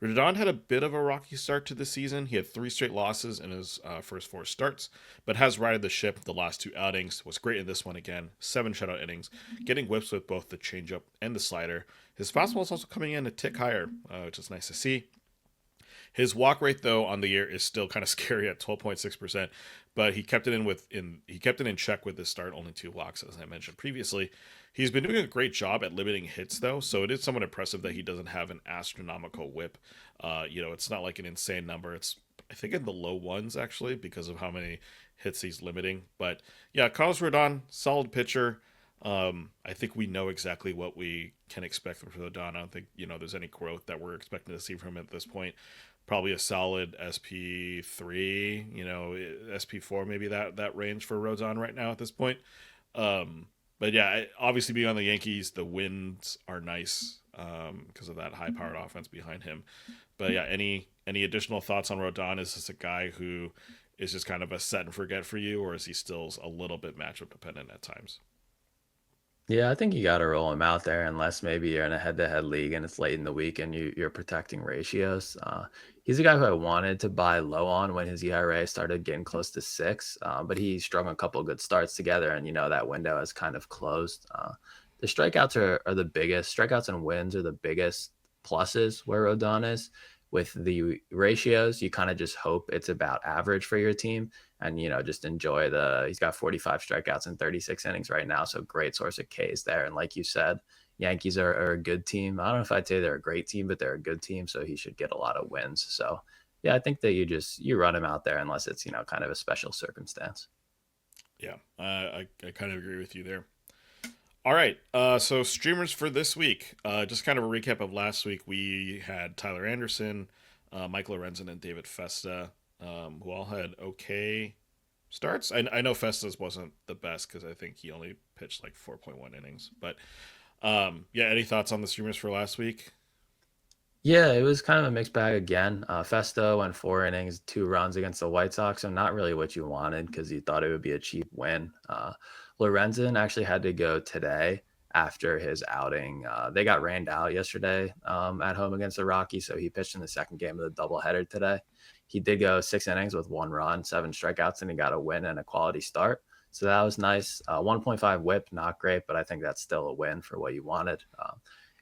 Rodon had a bit of a rocky start to the season. He had 3 straight losses in his first 4 starts, but has righted the ship the last 2 outings. Was great in this one again. 7 shutout innings, getting whips with both the changeup and the slider. His fastball is also coming in a tick higher, which is nice to see. His walk rate though on the year is still kind of scary at 12.6%, but he kept it in check with this start, only 2 walks as I mentioned previously. He's been doing a great job at limiting hits though, so it is somewhat impressive that he doesn't have an astronomical whip. It's not like an insane number. It's I think in the low ones actually because of how many hits he's limiting. But yeah, Carlos Rodon, solid pitcher. I think we know exactly what we can expect from Rodon. I don't think there's any growth that we're expecting to see from him at this point. Probably a solid SP3, SP4, maybe that range for Rodon right now at this point. But yeah, obviously being on the Yankees, the wins are nice because of that high-powered offense behind him. But yeah, any additional thoughts on Rodon? Is this a guy who is just kind of a set and forget for you, or is he still a little bit matchup dependent at times? Yeah, I think you got to roll him out there unless maybe you're in a head-to-head league and it's late in the week and you're protecting ratios. He's a guy who I wanted to buy low on when his ERA started getting close to 6, but he strung a couple of good starts together, and that window has kind of closed. The strikeouts are the biggest. Strikeouts and wins are the biggest pluses where Rodon is. with the ratios, you kind of just hope it's about average for your team and, just enjoy he's got 45 strikeouts in 36 innings right now. So great source of Ks there. And like you said, Yankees are a good team. I don't know if I'd say they're a great team, but they're a good team. So he should get a lot of wins. So yeah, I think that you run him out there unless it's, kind of a special circumstance. Yeah, I kind of agree with you there. All right, so streamers for this week. Just kind of a recap of last week. We had Tyler Anderson, Michael Lorenzen, and David Festa, who all had okay starts. I know Festa's wasn't the best because I think he only pitched like 4.1 innings. But yeah, any thoughts on the streamers for last week? Yeah, it was kind of a mixed bag again. Festa went 4 innings, 2 runs against the White Sox, so not really what you wanted because you thought it would be a cheap win. Lorenzen actually had to go today after his outing. They got rained out yesterday at home against the Rockies, so he pitched in the second game of the doubleheader today. He did go 6 innings with 1 run, 7 strikeouts, and he got a win and a quality start. So that was nice. 1.5 whip, not great, but I think that's still a win for what you wanted.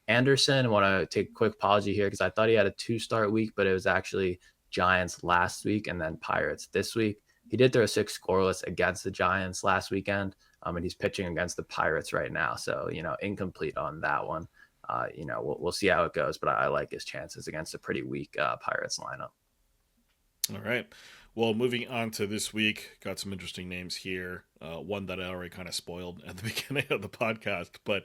Anderson, I want to take a quick apology here because I thought he had a 2 start week, but it was actually Giants last week and then Pirates this week. He did throw 6 scoreless against the Giants last weekend, and he's pitching against the Pirates right now. So, incomplete on that one. We'll see how it goes, but I like his chances against a pretty weak Pirates lineup. All right. Well, moving on to this week, got some interesting names here. One that I already kind of spoiled at the beginning of the podcast, but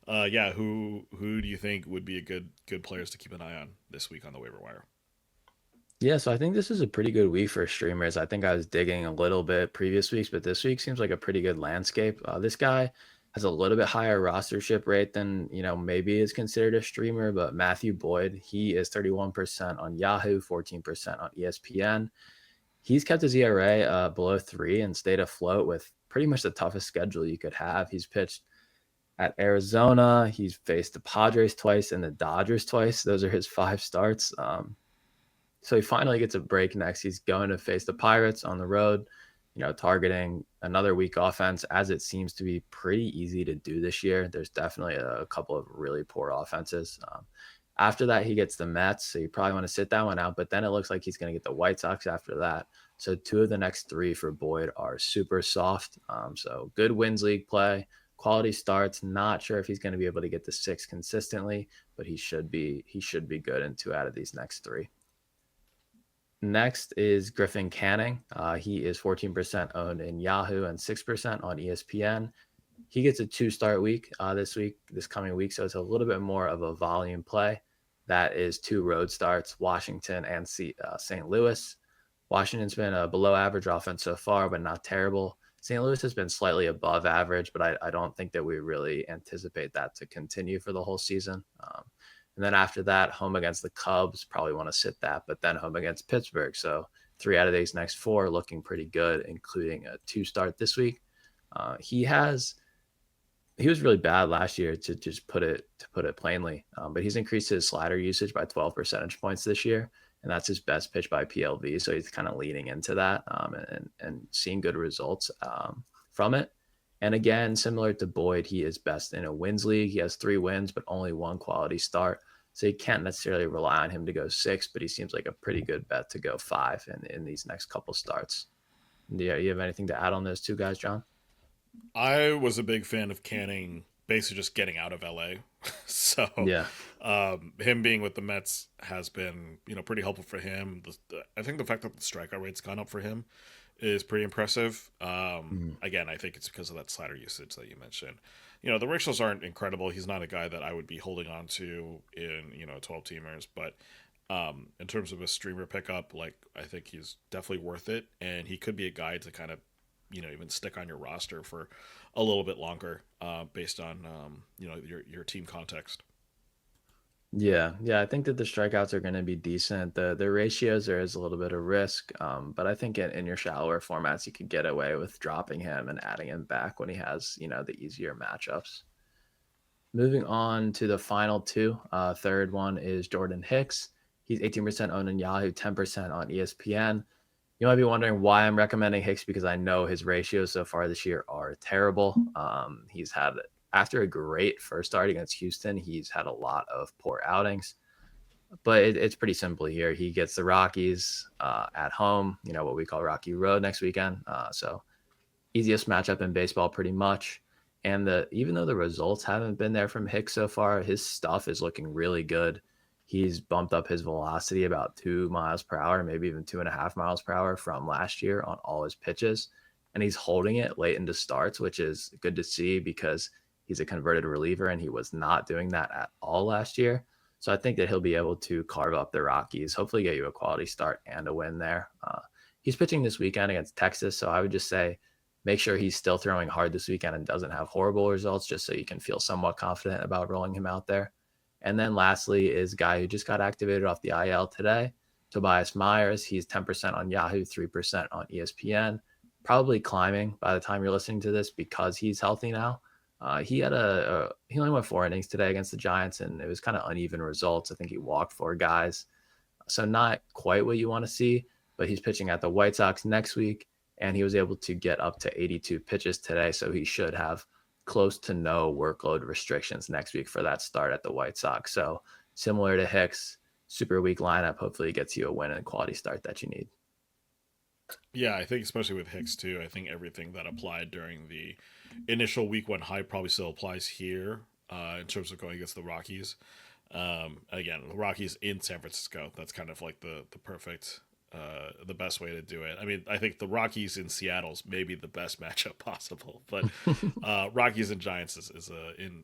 yeah, who do you think would be a good players to keep an eye on this week on the waiver wire? Yeah, so I think this is a pretty good week for streamers. I think I was digging a little bit previous weeks, but this week seems like a pretty good landscape. This guy has a little bit higher rostership rate than, maybe is considered a streamer, but Matthew Boyd, he is 31% on Yahoo, 14% on ESPN. He's kept his ERA below 3 and stayed afloat with pretty much the toughest schedule you could have. He's pitched at Arizona. He's faced the Padres twice and the Dodgers twice. Those are his 5 starts. So he finally gets a break next. He's going to face the Pirates on the road, targeting another weak offense, as it seems to be pretty easy to do this year. There's definitely a couple of really poor offenses. After that, he gets the Mets, so you probably want to sit that one out. But then it looks like he's going to get the White Sox after that. So 2 of the next 3 for Boyd are super soft. So good wins league play, quality starts. Not sure if he's going to be able to get the 6 consistently, but he should be good in 2 out of these next 3. Next is Griffin Canning. He is 14% owned in Yahoo and 6% on ESPN. He gets a 2 start week this coming week. So it's a little bit more of a volume play. That is 2 road starts, Washington and St. Louis. Washington's been a below average offense so far, but not terrible. St. Louis has been slightly above average, but I don't think that we really anticipate that to continue for the whole season. And then after that, home against the Cubs, probably want to sit that, but then home against Pittsburgh. So 3 out of these next 4 looking pretty good, including a 2 start this week. He was really bad last year to put it plainly, but he's increased his slider usage by 12 percentage points this year, and that's his best pitch by PLV. So he's kind of leaning into that and seeing good results from it. And again, similar to Boyd, he is best in a wins league. He has 3 wins, but only 1 quality start. So you can't necessarily rely on him to go 6, but he seems like a pretty good bet to go 5 in these next couple starts. Yeah, you have anything to add on those 2 guys, John? I was a big fan of Canning basically just getting out of LA. So Yeah. him being with the Mets has been, pretty helpful for him. I think the fact that the strikeout rate's gone up for him is pretty impressive. Mhm. Again, I think it's because of that slider usage that you mentioned. The ratios aren't incredible. He's not a guy that I would be holding on to in, 12 teamers, but in terms of a streamer pickup, like I think he's definitely worth it, and he could be a guy to kind of even stick on your roster for a little bit longer, based on your team context. Yeah, I think that the strikeouts are going to be decent. The ratios there is a little bit of risk, but I think in your shallower formats you could get away with dropping him and adding him back when he has the easier matchups. Moving on to the final 2, third one is Jordan Hicks. He's 18% owned in Yahoo, 10% on ESPN. You might be wondering why I'm recommending Hicks because I know his ratios so far this year are terrible. He's had, after a great first start against Houston, he's had a lot of poor outings. But it's pretty simple here. He gets the Rockies at home, what we call Rocky Road next weekend. So easiest matchup in baseball, pretty much. And even though the results haven't been there from Hicks so far, his stuff is looking really good. He's bumped up his velocity about 2 miles per hour, maybe even 2.5 miles per hour from last year on all his pitches. And he's holding it late into starts, which is good to see because he's a converted reliever and he was not doing that at all last year. So I think that he'll be able to carve up the Rockies, hopefully get you a quality start and a win there. He's pitching this weekend against Texas, so I would just say make sure he's still throwing hard this weekend and doesn't have horrible results, just so you can feel somewhat confident about rolling him out there. And then lastly is a guy who just got activated off the IL today, Tobias Myers. He's 10% on Yahoo, 3% on ESPN, probably climbing by the time you're listening to this because he's healthy now. He only went 4 innings today against the Giants, and it was kind of uneven results. I think he walked 4 guys, so not quite what you want to see. But he's pitching at the White Sox next week, and he was able to get up to 82 pitches today, so he should have close to no workload restrictions next week for that start at the White Sox. So similar to Hicks, super weak lineup. Hopefully, it gets you a win and quality start that you need. Yeah, I think especially with Hicks too. I think everything that applied during the initial week 1 hype probably still applies here in terms of going against the Rockies. Again, the Rockies in San Francisco. That's kind of like the perfect, the best way to do it. I mean, I think the Rockies in Seattle's maybe the best matchup possible, but Rockies and Giants is in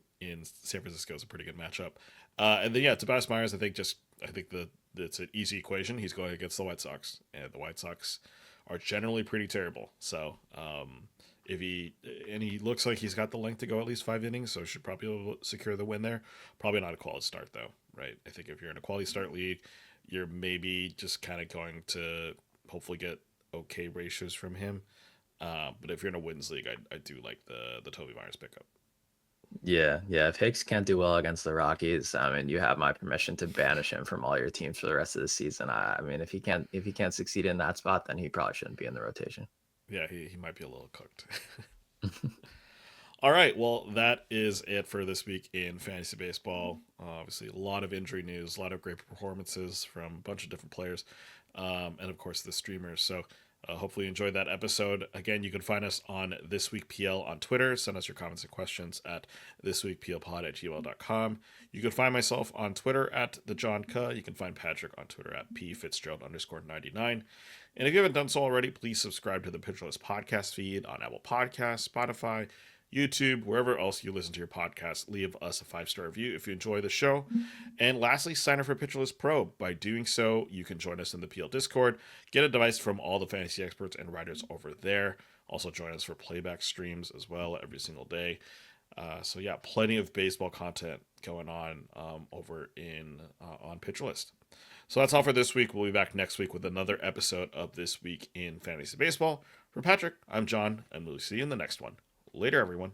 San Francisco is a pretty good matchup. And then yeah, Tobias Myers. I think it's an easy equation. He's going against the White Sox, and the White Sox are generally pretty terrible. So if he looks like he's got the length to go at least 5 innings, so should probably be able to secure the win there. Probably not a quality start though, right? I think if you're in a quality start league, you're maybe just kind of going to hopefully get okay ratios from him. But if you're in a wins league, I do like the Toby Myers pickup. Yeah, yeah. If Hicks can't do well against the Rockies, I mean, you have my permission to banish him from all your teams for the rest of the season. I mean, if he can't succeed in that spot, then he probably shouldn't be in the rotation. Yeah, he might be a little cooked. All right, well, that is it for this week in fantasy baseball. Obviously, a lot of injury news, a lot of great performances from a bunch of different players, and of course the streamers. So hopefully you enjoyed that episode. Again, you can find us on This Week PL on Twitter. Send us your comments and questions at thisweekplpod@gmail.com. You can find myself on Twitter at the John K. You can find Patrick on Twitter at pfitzgerald_99. And if you haven't done so already, please subscribe to the Pitcher List podcast feed on Apple Podcasts, Spotify, YouTube, wherever else you listen to your podcast. Leave us a 5-star review if you enjoy the show. And lastly, sign up for Pitcher List Pro. By doing so, you can join us in the PL Discord, get advice from all the fantasy experts and writers over there. Also join us for playback streams as well every single day. So yeah, plenty of baseball content going on over in on Pitcher List. So that's all for this week. We'll be back next week with another episode of This Week in Fantasy Baseball. For Patrick, I'm John, and we'll see you in the next one. Later, everyone.